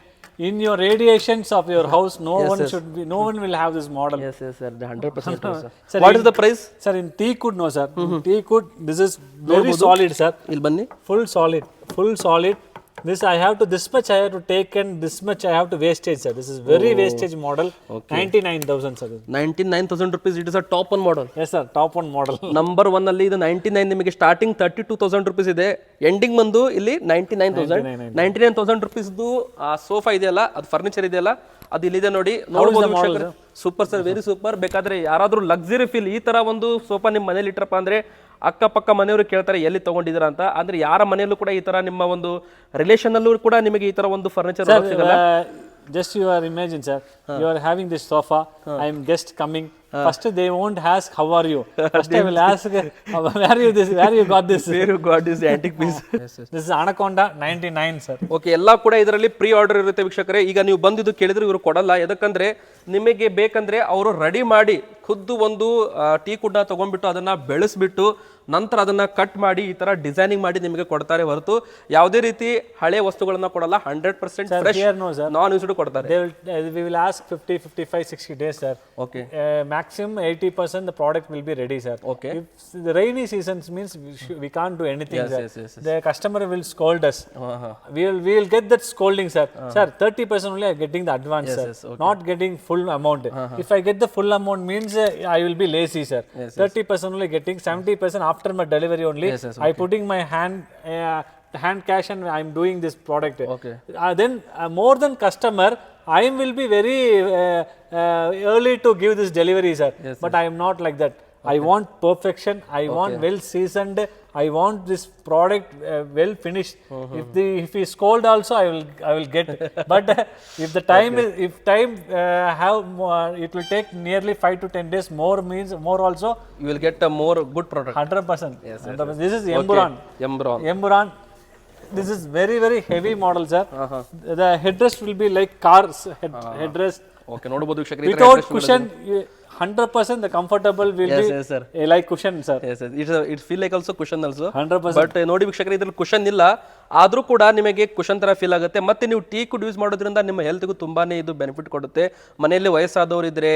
in your radiations of your house, no one will have this model. Yes, sir, 100%. Sir, What is the price? Sir, in teakwood, no sir. In teakwood, this is very solid, sir. ಇಲ್ಲಿ ಬನ್ನಿ. Full solid. This I have to, this much I have to take and this much I have to wastage, sir. This is very wastage model. 99,000, sir. 99,000 rupees. It is a top one model. Yes sir, top one model. Number 1 ಅಲ್ಲಿ ಇದು 99, ನಿಮಗೆ starting 32,000 rupees ಇದೆ. Ending ಬಂದು ಇಲ್ಲಿ 99,000 rupees sofa ಇದೆಯಲ್ಲ, ಅದು furniture ಇದೆಯಲ್ಲ, ಅದು ಇಲ್ಲಿದೆ ನೋಡಿ. ನೋಡಬಹುದು. Super sir, very super. ಬೇಕಾದ್ರೆ ಯಾರಾದ್ರೂ ಲಕ್ಸುರಿ ಫೀಲ್ ಈ ತರ ಒಂದು ಸೋಫಾ ನಿಮ್ಮ ಮನೇಲಿ ಇಟ್ಟರಪ್ಪ ಅಂದ್ರೆ ಅಕ್ಕಪಕ್ಕ ಮನೆಯವರು ಕೇಳ್ತಾರೆ ಎಲ್ಲಿ ತಗೊಂಡಿದ್ದೀರಾ ಅಂತ. ಅಂದ್ರೆ ಯಾರ ಮನೆಯಲ್ಲೂ ಕೂಡ ಈ ತರ ನಿಮ್ಮ ಒಂದು ರಿಲೇಷನ್ ಅಲ್ಲೂ ಕೂಡ ನಿಮಗೆ ಈ ತರ ಒಂದು ಫರ್ನಿಚರ್ ಸಿಗಲ್ಲ. Just you are imagine, sir. You are having this sofa. I am guest coming. First they won't ask how are you. First I will ask where you got this. Where you got this antique piece. This is Anaconda 99, sir. Okay, ಎಲ್ಲ ಕೂಡ ಇದರಲ್ಲಿ pre order ಇರುತ್ತೆ ವೀಕ್ಷಕರೇ. ಈಗ ನೀವು ಬಂದಿದ್ದು ಕೇಳಿದ್ರೆ ಇವರು ಕೊಡಲ್ಲ. ಯಾಕಂದ್ರೆ ನಿಮಗೆ ಬೇಕಂದ್ರೆ ಅವರು ರೆಡಿ ಮಾಡಿ ಖುದ್ದು ಒಂದು ಟೀ ಕುಡ್ನ ತಗೊಂಡ್ಬಿಟ್ಟು ಅದನ್ನ ಬೆಳೆಸ್ಬಿಟ್ಟು ನಂತರ ಅದನ್ನ ಕಟ್ ಮಾಡಿ ಈ ತರ ಡಿಸೈನಿಂಗ್ ಮಾಡಿ ನಿಮಗೆ ಕೊಡ್ತಾರೆ ಹೊರತು ಯಾವುದೇ ರೀತಿ ಹಳೆ ವಸ್ತುಗಳನ್ನ ಕೊಡಲ್ಲ. 100% ಫ್ರೆಶ್ ನಾನ್ ಯೂಸ್ಡ್ ಕೊಡ್ತಾರೆ. We will ask 50, 55, 60 days, sir. Okay. Maximum 80% the product will be ready, sir. Okay. If the rainy seasons means we can't do anything, sir. Yes. The customer will scold us. We will get that scolding, sir. Sir, 30% only I am getting the advance, sir. Okay. Not getting full amount. If I get the full amount means I will be lazy, sir. 30% only getting, 70% after my delivery only. I putting my hand cash and I am doing this product. Okay. Then more than customer, I will be very early to give this delivery, sir. But I am not like that. I want perfection. I want well seasoned. I want this product well finished. If he scold also, I will get. But if the time is, if time it will take nearly 5 to 10 days more means more also. You will get a more good product. 100%. 100%. This is Emburon. Emburon. This is very heavy model, sir. The headrest will be like cars headrest. Okay, ನೋಡಬಹುದು ವೀಕ್ಷಕರೇ. Without cushion, 100% the comfortable will be sir. Like cushion, sir. Yes. It feel like also cushion also. 100%. But ನೋಡಿ ವೀಕ್ಷಕರೇ, ಇದ್ರಲ್ಲಿ cushion ಇಲ್ಲ, ಆದ್ರೂ ಕೂಡ ನಿಮಗೆ cushion ತರ ಫೀಲ್ ಆಗುತ್ತೆ. ಮತ್ತೆ ನೀವು ಟೀ ಕುಡ್ ಯೂಸ್ ಮಾಡೋದ್ರಿಂದ ನಿಮ್ಮ ಹೆಲ್ತ್ಗೂ ತುಂಬಾನೇ ಇದು ಬೆನಿಫಿಟ್ ಕೊಡುತ್ತೆ. ಮನೆಯಲ್ಲಿ ವಯಸ್ಸಾದವರು ಇದ್ರೆ,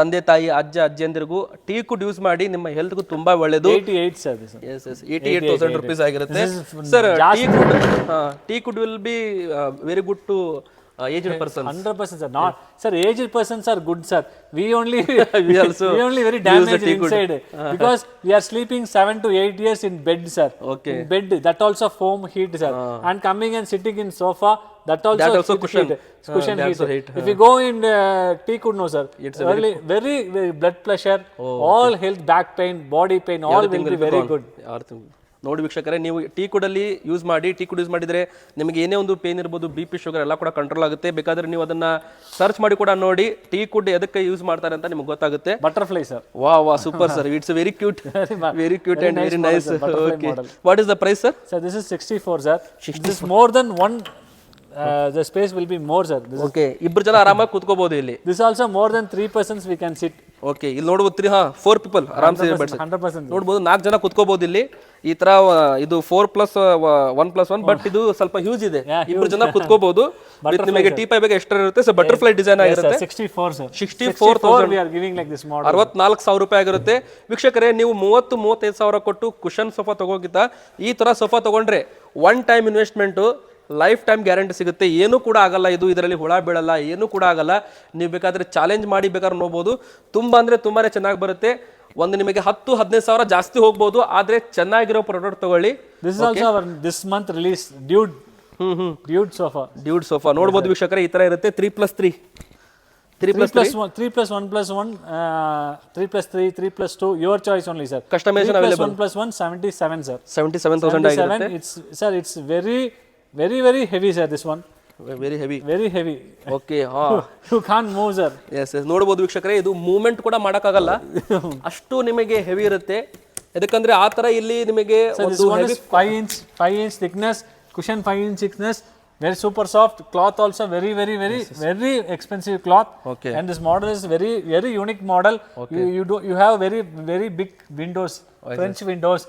ತಂದೆ ತಾಯಿ ಅಜ್ಜಿಯಂದಿರಿಗೂ ಟೀ ಕುಡ್ ಯೂಸ್ ಮಾಡಿ, ನಿಮ್ಮ ಹೆಲ್ತ್ಗೂ ತುಂಬಾ ಒಳ್ಳೇದು. 88, sir. This one. Yes. 88,000 rupees ಆಗಿರುತ್ತೆ. Sir, teak wood will be very good to aged persons. 100%, sir. Not, sir, aged persons are good, sir. We only also we only very damaged inside because we are sleeping 7 to 8 years in bed, sir. Okay. In bed, that also foam heat, sir. And coming and sitting in sofa, that also cushion. Cushion That's heat. If you go in teakwood, no, sir. It's very blood pressure, all health, back pain, body pain, all will be very good. ನೋಡಿ ವೀಕ್ಷಕರೇ, ನೀವು tea ಕುಡಲ್ಲಿ use ಮಾಡಿ. Teak wood use ಮಾಡಿದ್ರೆ ನಿಮಗೆ ಏನೇ ಒಂದು pain ಇರ್ಬೋದು, BP sugar ಎಲ್ಲ ಕೂಡ ಕಂಟ್ರೋಲ್ ಆಗುತ್ತೆ. ಬೇಕಾದ್ರೆ ನೀವು ಅದನ್ನ ಸರ್ಚ್ ಮಾಡಿ ಕೂಡ ನೋಡಿ ಟೀ ಕುಡ್ ಎದಕ್ಕೆ ಯೂಸ್ ಮಾಡ್ತಾರೆ ಅಂತ ನಿಮಗೆ ಗೊತ್ತಾಗುತ್ತೆ. Butterfly, sir. Wow, super, sir. It's very cute. Very cute and very nice. Okay. What is the price, sir? Sir, this is 64, sir. This is more than one. The space will be more, sir. Okay. ಇಬ್ಬರು ಜನ ಆರಾಮಾಗಿ ಕೂತ್ಕೋಬಹುದು ಇಲ್ಲಿ. This also more than 3 persons we can sit. Okay, ಇಲ್ಲಿ ನೋಡಬಹುದು 4 people ಆರಾಮ್ಸೆ 100%. ನೋಡಬಹುದು, 4 ಜನ ಕೂತ್ಕೋಬಹುದು ಇಲ್ಲಿ. ಈ ತರ ಇದು 4+1+1, ಬಟ್ ಇದು ಸ್ವಲ್ಪ ಹ್ಯೂಜ್ ಇದೆ. ಇಬ್ಬರು ಜನ ಕೂತ್ಕೋಬಹುದು. ನಿಮಗೆ ಟೀ ಪೈ ಬಗ್ಗೆ ಎಕ್ಸ್ಟ್ರಾ ಇರುತ್ತೆ. ಸೊ ಬಟರ್ಫ್ಲೈ ಡಿಸೈನ್ ಆಗಿರುತ್ತೆ. 64, sir. 64,000 we are giving like this model. 64,000 ರೂಪಾಯಿ ಆಗಿರುತ್ತೆ ವೀಕ್ಷಕರೇ. ನೀವು 30-35,000 ಕೊಟ್ಟು ಕುಶನ್ ಸೋಫಾ ತಗೋಗಿಂತ ಈ ತರ ಸೋಫಾ ತಗೊಂಡ್ರೆ one time investment, life time guarantee ಸಿಗುತ್ತೆ. ಏನೂ ಕೂಡ ಆಗಲ್ಲ, ಇದರಲ್ಲಿ ಹುಳ ಬೀಳಲ್ಲ, ಏನೂ ಕೂಡ ಆಗಲ್ಲ. ನೀವು ಬೇಕಾದ್ರೆ ಚಾಲೆಂಜ್ ಮಾಡಿ ಬೇಕಾದ್ರೆ ನೋಡ್ಬೋದು. ತುಂಬಾ ಅಂದ್ರೆ ತುಂಬಾನೇ ಚೆನ್ನಾಗಿ ಬರುತ್ತೆ. ಒಂದು ನಿಮಗೆ 10-15 ಸಾವಿರ ಜಾಸ್ತಿ ಹೋಗ್ಬೋದು, ಆದ್ರೆ ಚೆನ್ನಾಗಿರೋ ಪ್ರಾಡಕ್ಟ್ ತಗೊಳ್ಳಿ. This is also our this month release Dude sofa. Dude sofa ನೋಡ್ಬೋದು ವೀಕ್ಷಕರೇ, ಈ ತರ ಇರುತ್ತೆ. 3+3 3+1+1 3+3 3+2 your choice only sir. Customization available. 1+1 77 sir. 77,000 ಆಗಿರುತ್ತೆ. It's very heavy sir, this one. Very heavy. Okay, You can't move sir. Yes ನೋಡ್ಬೋದು ವೀಕ್ಷಕರೇ, ಇದು movement ಕೂಡ ಮಾಡೋಕ್ಕಾಗಲ್ಲ, ಅಷ್ಟು ನಿಮಗೆ ಹೆವಿ ಇರುತ್ತೆ. ಯಾಕಂದ್ರೆ ಆ ತರ ಇಲ್ಲಿ ನಿಮಗೆ This one is 5 inch thickness, cushion 5 inch thickness, very super soft cloth, also very expensive cloth. Okay. And this model is very unique model. Okay. You have very big windows, French windows.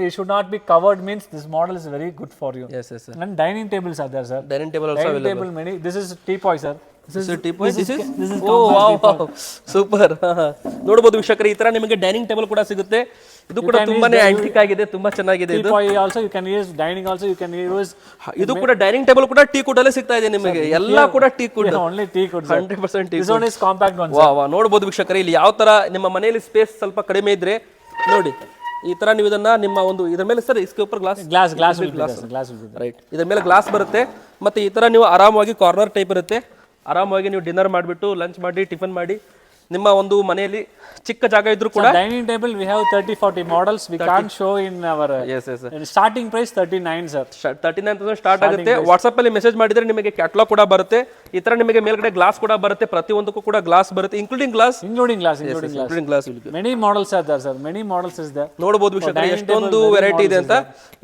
It should not be covered, means this model is very good for you. Yes, sir. And dining tables are there sir. Dining table also available. Many. This is teapoy sir. This is wow, super. ನೋಡಬಹುದು ವೀಕ್ಷಕರೇ, ಈ ತರ ನಿಮಗೆ dining table ಕೂಡ ಸಿಗುತ್ತೆ. ಇದು ಕೂಡ ತುಂಬಾನೇ ಆಂಟಿಕ್ ಆಗಿದೆ, ತುಂಬಾ ಚೆನ್ನಾಗಿದೆ. ಇದು teapoy also you can use, dining also you can use. ಇದು ಕೂಡ ಡೈನಿಂಗ್ ಟೇಬಲ್ ಕೂಡ ಟೀ ಕುಡ್ ಅಲ್ಲೇ ಸಿಗ್ತಾ ಇದೆ ನಿಮಗೆ. ಎಲ್ಲ ಕೂಡ teak wood, only teak wood sir. 100% tea. This one is compact one sir. ವಾ ನೋಡಬಹುದು ವೀಕ್ಷಕರೇ, ಇಲ್ಲಿ ಯಾವ ತರ ನಿಮ್ಮ ಮನೆಯಲ್ಲಿ ಸ್ಪೇಸ್ ಸ್ವಲ್ಪ ಕಡಿಮೆ ಇದ್ರೆ ನೋಡಿ, ಈ ತರ ನೀವು ಇದನ್ನ ನಿಮ್ಮ ಒಂದು ಇದರ ಮೇಲೆ ಸರ್ ಇಸ್ಕೆ ऊपर glass will be there, glass will be there. Right, ಇದರ ಮೇಲೆ ಗ್ಲಾಸ್ ಬರುತ್ತೆ. ಮತ್ತೆ ಈ ತರ ನೀವು ಆರಾಮವಾಗಿ ಕಾರ್ನರ್ ಟೈಪ್ ಇರುತ್ತೆ, ಆರಾಮವಾಗಿ ನೀವು ಡಿನ್ನರ್ ಮಾಡಿಬಿಟ್ಟು ಲಂಚ್ ಮಾಡಿ ಟಿಫನ್ ಮಾಡಿ ನಿಮ್ಮ ಒಂದು ಮನೆಯಲ್ಲಿ ಚಿಕ್ಕ ಜಾಗ ಇದ್ರೂ ಕೂಡ. Dining table we have 30-40 models, we can't show in our yes starting price 39 sir. 39,000 start ಆಗುತ್ತೆ. ವಾಟ್ಸ್ಆಪ್ ಅಲ್ಲಿ ಮೆಸೇಜ್ ಮಾಡಿದ್ರೆ ನಿಮಗೆ ಕ್ಯಾಟಲಾಗ್ ಕೂಡ ಬರುತ್ತೆ. ಈ ತರ ನಿಮಗೆ ಮೇಲ್ಗಡೆ ಗ್ಲಾಸ್ ಕೂಡ ಬರುತ್ತೆ, ಪ್ರತಿಯೊಂದಕ್ಕೂ ಕೂಡ ಗ್ಲಾಸ್ ಬರುತ್ತೆ, including glass. Many models are there sir, many models is there. ನೋಡಬಹುದು ವೀಕ್ಷಕರೇ, ಎಷ್ಟೊಂದು ವೆರೈಟಿ ಇದೆ ಅಂತ.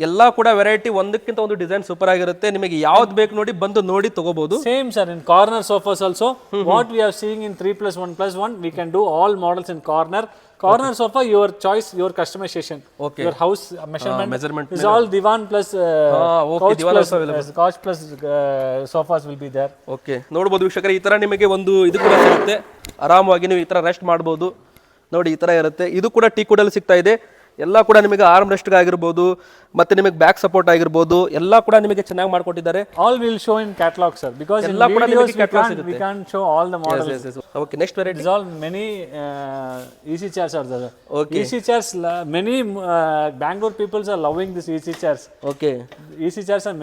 ಎಲ್ಲಾ ಕೂಡ ವೆರೈಟಿ, ಒಂದಕ್ಕಿಂತ ಒಂದು ಡಿಸೈನ್ ಸೂಪರ್ ಆಗಿರುತ್ತೆ. ನಿಮಗೆ ಯಾವ್ದು ಬೇಕು ನೋಡಿ ಬಂದು ನೋಡಿ ತಗೋಬಹುದು. Same sir, in corner sofas also what we are seeing in 3+1+1 we can do all models in corner sofa, your choice, your customization. Okay. Your house measurement is manner. all divan plus okay, divan also available. couch plus sofas will be there. Okay, ನೋಡಬಹುದು ವೀಕ್ಷಕರೇ, ಈ ತರ ನಿಮಗೆ ಒಂದು ಇದು ಕೂಡ ಸಿಗುತ್ತೆ. ಆರಾಮವಾಗಿ ನೀವು ಈ ತರ ರೆಸ್ಟ್ ಮಾಡಬಹುದು. ನೋಡಿ ಈ ತರ ಇರುತ್ತೆ. ಇದು ಕೂಡ ಟೀ ಕುಡ್ ಅಲ್ಲಿ ಸಿಗ್ತಾ ಇದೆ. ಎಲ್ಲ ಕೂಡ ನಿಮಗೆ ಆರ್ಮ್ ರೆಸ್ಟ್ ಆಗಿರಬಹುದು, ಮತ್ತೆ ನಿಮಗೆ ಬ್ಯಾಕ್ ಸಪೋರ್ಟ್ ಆಗಿರಬಹುದು, ಎಲ್ಲ ಕೂಡ ನಿಮಗೆ ಚೆನ್ನಾಗಿ ಮಾಡಿಕೊಟ್ಟಿದ್ದಾರೆ. All will show in catalog sir, because in videos we can't show all the models. Yes. Okay, next variety. These all many easy chairs are there. Okay. Easy chairs, many Bangalore peoples are loving this easy chairs. Okay. Easy chairs are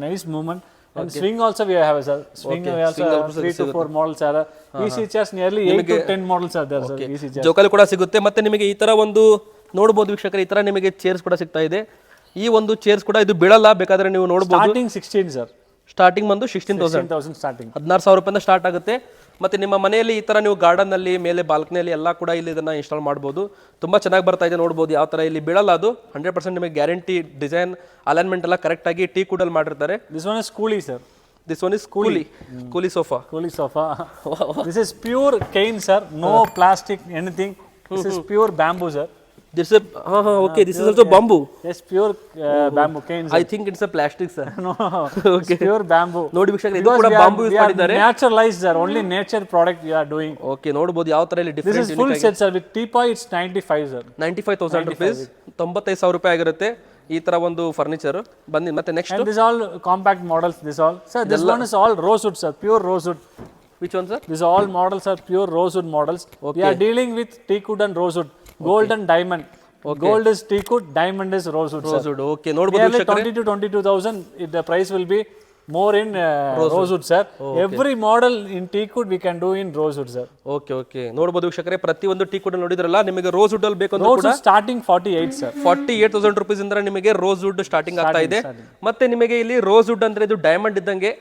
nice movement. And swing also we have sir. Swing we also 3 to 4 models are. Easy chairs nearly 8 to 10 models are there sir. Easy chairs. ಜೋಕಾಲಿ ಕೂಡ ಸಿಗುತ್ತೆ. ಮತ್ತೆ ನಿಮಗೆ ಈ ತರ ಒಂದು ನೋಡಬಹುದು ವೀಕ್ಷಕರೇ, ಈ ತರ ನಿಮಗೆ ಚೇರ್ಸ್ ಕೂಡ ಸಿಗ್ತಾ ಇದೆ. ಈ ಒಂದು ಚೇರ್ಸ್ ಕೂಡ ಇದು ಬೀಳಲ್ಲ, ಬೇಕಾದ್ರೆ ನೀವು ನೋಡಬಹುದು. Starting 16 sir. ಸ್ಟಾರ್ಟಿಂಗ್ ಬಂದು 16,000 starting. 16,000 ರೂಪಾಯಿಂದ ಸ್ಟಾರ್ಟ್ ಆಗುತ್ತೆ. ಮತ್ತೆ ನಿಮ್ಮ ಮನೆಯಲ್ಲಿ ಈ ತರ ನೀವು ಗಾರ್ಡನ್ ಅಲ್ಲಿ ಮೇಲೆ ಬಾಲ್ಕನಿಯಲ್ಲಿ ಎಲ್ಲ ಕೂಡ ಇಲ್ಲಿ ಇದನ್ನ ಇನ್ಸ್ಟಾಲ್ ಮಾಡಬಹುದು. ತುಂಬಾ ಚೆನ್ನಾಗಿ ಬರ್ತಾ ಇದೆ, ನೋಡಬಹುದು ಯಾವ ತರ ಇಲ್ಲಿ ಬೀಳಲ್ಲ. ಅದು 100% ನಿಮಗೆ ಗ್ಯಾರಂಟಿ, ಡಿಸೈನ್ ಅಲೈನ್ಮೆಂಟ್ ಎಲ್ಲ ಕರೆಕ್ಟ್ ಆಗಿ ಟೀ ಕುಡ್ ಅಲ್ಲಿ ಮಾಡಿರ್ತಾರೆ. This one is Coolie sir. This one is Coolie sofa. Coolie sofa. This is pure cane sir, no plastic anything. This is pure bamboo sir. This is okay, this is also bamboo. Yes, pure bamboo cane sir. I think it's a plastic sir. No, okay, it's pure bamboo. ನೋಡಿ ವೀಕ್ಷಕರೇ, ಇದು ಕೂಡ bamboo use ಮಾಡಿದ್ದಾರೆ. Naturalized sir, only nature product we are doing. Okay, ನೋಡಬಹುದು ಯಾವ ತರ ಇಲ್ಲಿ different. This is full set sir, with teapoy it's 95 sir. 95,000 rupees, 95,000 ರೂಪಾಯಿ ಆಗಿರುತ್ತೆ ಈ ತರ ಒಂದು ಫರ್ನಿಚರ್. ಬನ್ನಿ ಮತ್ತೆ next. And this all compact models, this all sir, this one is all rosewood sir, pure rosewood. Which one sir? These all models are pure rosewood models. Okay. We are dealing with teakwood and rosewood, gold and diamond. Okay. Gold is teakwood, diamond is rosewood sir. Rosewood, okay, ನೋಡಬಹುದು ವೀಕ್ಷಕರೇ, 20 to 22,000 the price will be more in rosewood sir. Okay. Every model in teakwood we can do in rosewood sir. Okay, ನೋಡಬಹುದು ವೀಕ್ಷಕರೇ, ಪ್ರತಿ ಒಂದು teakwood ನೋಡಿದ್ರಲ್ಲ, ನಿಮಗೆ rosewood ಅಲ್ಲಿ ಬೇಕು ಅಂದ್ರೆ ಕೂಡ starting 48 sir. 48,000 ರೂಪೀಸ್ ಇಂದ ನಿಮಗೆ ರೋಸ್ವುಡ್ ಸ್ಟಾರ್ಟಿಂಗ್ ಆಗ್ತಾ ಇದೆ. ಮತ್ತೆ ನಿಮಗೆ ಇಲ್ಲಿ ರೋಸ್ವುಡ್ ಅಂದ್ರೆ ಇದು ಡೈಮಂಡ್ ಇದ್ದಂಗೆ,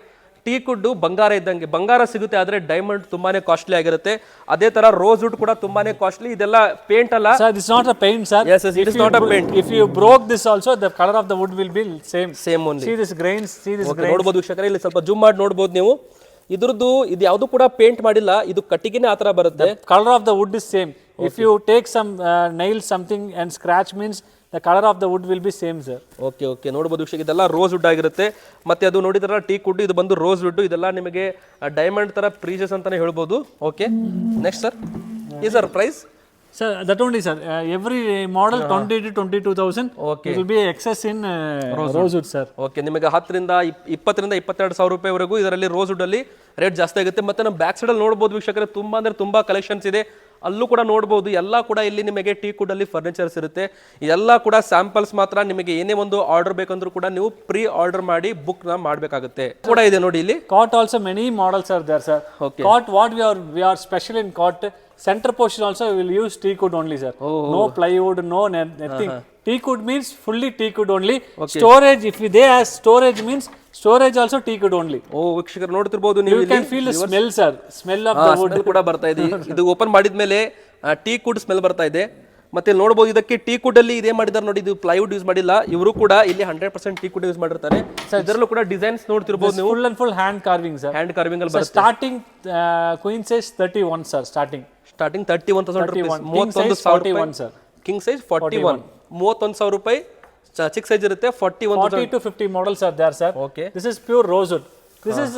ಟೀಕ್ವುಡ್ ಬಂಗಾರ ಇದ್ದಂಗೆ. ಬಂಗಾರ ಸಿಗುತ್ತೆ, ಆದ್ರೆ ಡೈಮಂಡ್ ತುಂಬಾನೇ ಕಾಸ್ಟ್ಲಿ ಆಗಿರುತ್ತೆ. ಅದೇ ತರ ರೋಸ್ವುಡ್ ಕೂಡ ತುಂಬಾನೇ ಕಾಸ್ಟ್ಲಿ. ಇದೆಲ್ಲ ಪೇಂಟ್ ಅಲ್ಲ sir, this is not a paint sir. Yes, it is not a paint. If you broke this also, the color of the wood will be same only. See this grains, grains. ನೋಡಬಹುದು ವೀಕ್ಷಕರೇ, ಇಲ್ಲಿ ಸ್ವಲ್ಪ zoom ಮಾಡಿ ನೋಡಬಹುದು ನೀವು. ಇದ್ರದ್ದು ಇದು ಯಾವುದು ಕೂಡ ಪೇಂಟ್ ಮಾಡಿಲ್ಲ, ಇದು ಕಟ್ಟಿಗೆನೇ ಆ ತರ ಬರುತ್ತೆ. Color of the wood is same. Okay. If you take some nail something and scratch, means the color of the wood will be same sir. Okay, ನೋಡಬಹುದು ವೀಕ್ಷಕ, ಇದೆಲ್ಲ ರೋಸ್ ವುಡ್ ಆಗಿರುತ್ತೆ. ಮತ್ತೆ ಅದು ನೋಡಿದ್ರಲ್ಲ ಟೀಕ್ ವುಡ್, ಇದು ಬಂದು ರೋಸ್ ವುಡ್. ಇದೆಲ್ಲ ನಿಮಗೆ ಡೈಮಂಡ್ ತರ ಪ್ರೀಶಿಯಸ್ ಅಂತಾನೆ ಹೇಳ್ಬೋದು. ಓಕೆ, ನೆಕ್ಸ್ಟ್ ಸರ್, ಈ sir price sir, that only sir, every model 20 to 22,000. Okay, it will be excess in rosewood sir. Okay, ನಿಮಗೆ 10 ರಿಂದ 20 ರಿಂದ 22,000 ರೂಪಾಯಿವರೆಗೂ ಇದರಲ್ಲಿ ರೋಸ್ ವುಡ್ ಅಲ್ಲಿ ರೇಟ್ ಜಾಸ್ತಿ ಆಗುತ್ತೆ. ಮತ್ತೆ ನಮ್ಮ ಬ್ಯಾಕ್ ಸೈಡ್ ಅಲ್ಲಿ ನೋಡಬಹುದು ವೀಕ್ಷಕರೇ, ತುಂಬಾ ಅಂದ್ರೆ ತುಂಬಾ ಕಲೆಕ್ಷನ್ಸ್ ಇದೆ. ಅಲ್ಲೂ ಕೂಡ ನೋಡ್ಬೋದು. ಎಲ್ಲ ಕೂಡ ಇಲ್ಲಿ ನಿಮಗೆ ಟೀ ಕುಡ್ ಅಲ್ಲಿ ಫರ್ನಿಚರ್ಸ್ ಇರುತ್ತೆ. ಎಲ್ಲ ಕೂಡ ಸ್ಯಾಂಪಲ್ಸ್ ಮಾತ್ರ. ನಿಮಗೆ ಏನೇ ಒಂದು ಆರ್ಡರ್ ಬೇಕಂದ್ರೂ ಕೂಡ ನೀವು ಪ್ರೀ ಆರ್ಡರ್ ಮಾಡಿ ಬುಕ್ ನ ಮಾಡಬೇಕಾಗುತ್ತೆ ಕೂಡ ಇದೆ ನೋಡಿ ಇಲ್ಲಿ. Cot also many models are there, sir. Okay. Cot, what we are special in cot, center portion also we will use teakwood only, sir. No plywood, no nothing. Teakwood means fully teakwood only. Storage, if they have storage means storage also teakwood only. ವೀಕ್ಷಕರು ನೋಡ್ತಿರ್ಬೋದು ನೀವು You can feel the smell, sir. Smell of the wood. Smell ಕೂಡ ಬರ್ತಾ ಇದೆ. ಇದು open ಮಾಡಿದ್ಮೇಲೆ teak wood smell ಬರ್ತಾ ಇದೆ. ಮತ್ತೆ ಇಲ್ಲಿ ನೋಡಬಹುದು ಇದಕ್ಕೆ ಟೀ ಕುಡ್ ಅಲ್ಲಿ ಇದೇ ಮಾಡಿದ್ದಾರೆ ನೋಡಿ. ಇದು ಪ್ಲೈವುಡ್ ಯೂಸ್ ಮಾಡಿಲ್ಲ ಇವರು ಕೂಡ. ಇಲ್ಲಿ 100% ಟೀ ಕುಡ್ ಯೂಸ್ ಮಾಡಿರ್ತಾರೆ. ಇದರಲ್ಲೂ ಕೂಡ ಡಿಸೈನ್ಸ್ ನೋಡ್ತಿರ್ಬೋದು ನೀವು. Full and full hand carving, sir. Hand carving ಅಲ್ಲಿ ಬರುತ್ತೆ. Starting queen size 31, sir. Starting 31,000 rupees. King size 41, sir. King size 41, 31,000 ರೂಪಾಯಿ. ಚಿಕ್ಕ ಸೈಜ್ ಇರುತ್ತೆ 41,000. 40 to 50 models are there, sir. Okay. This is pure rosewood. This is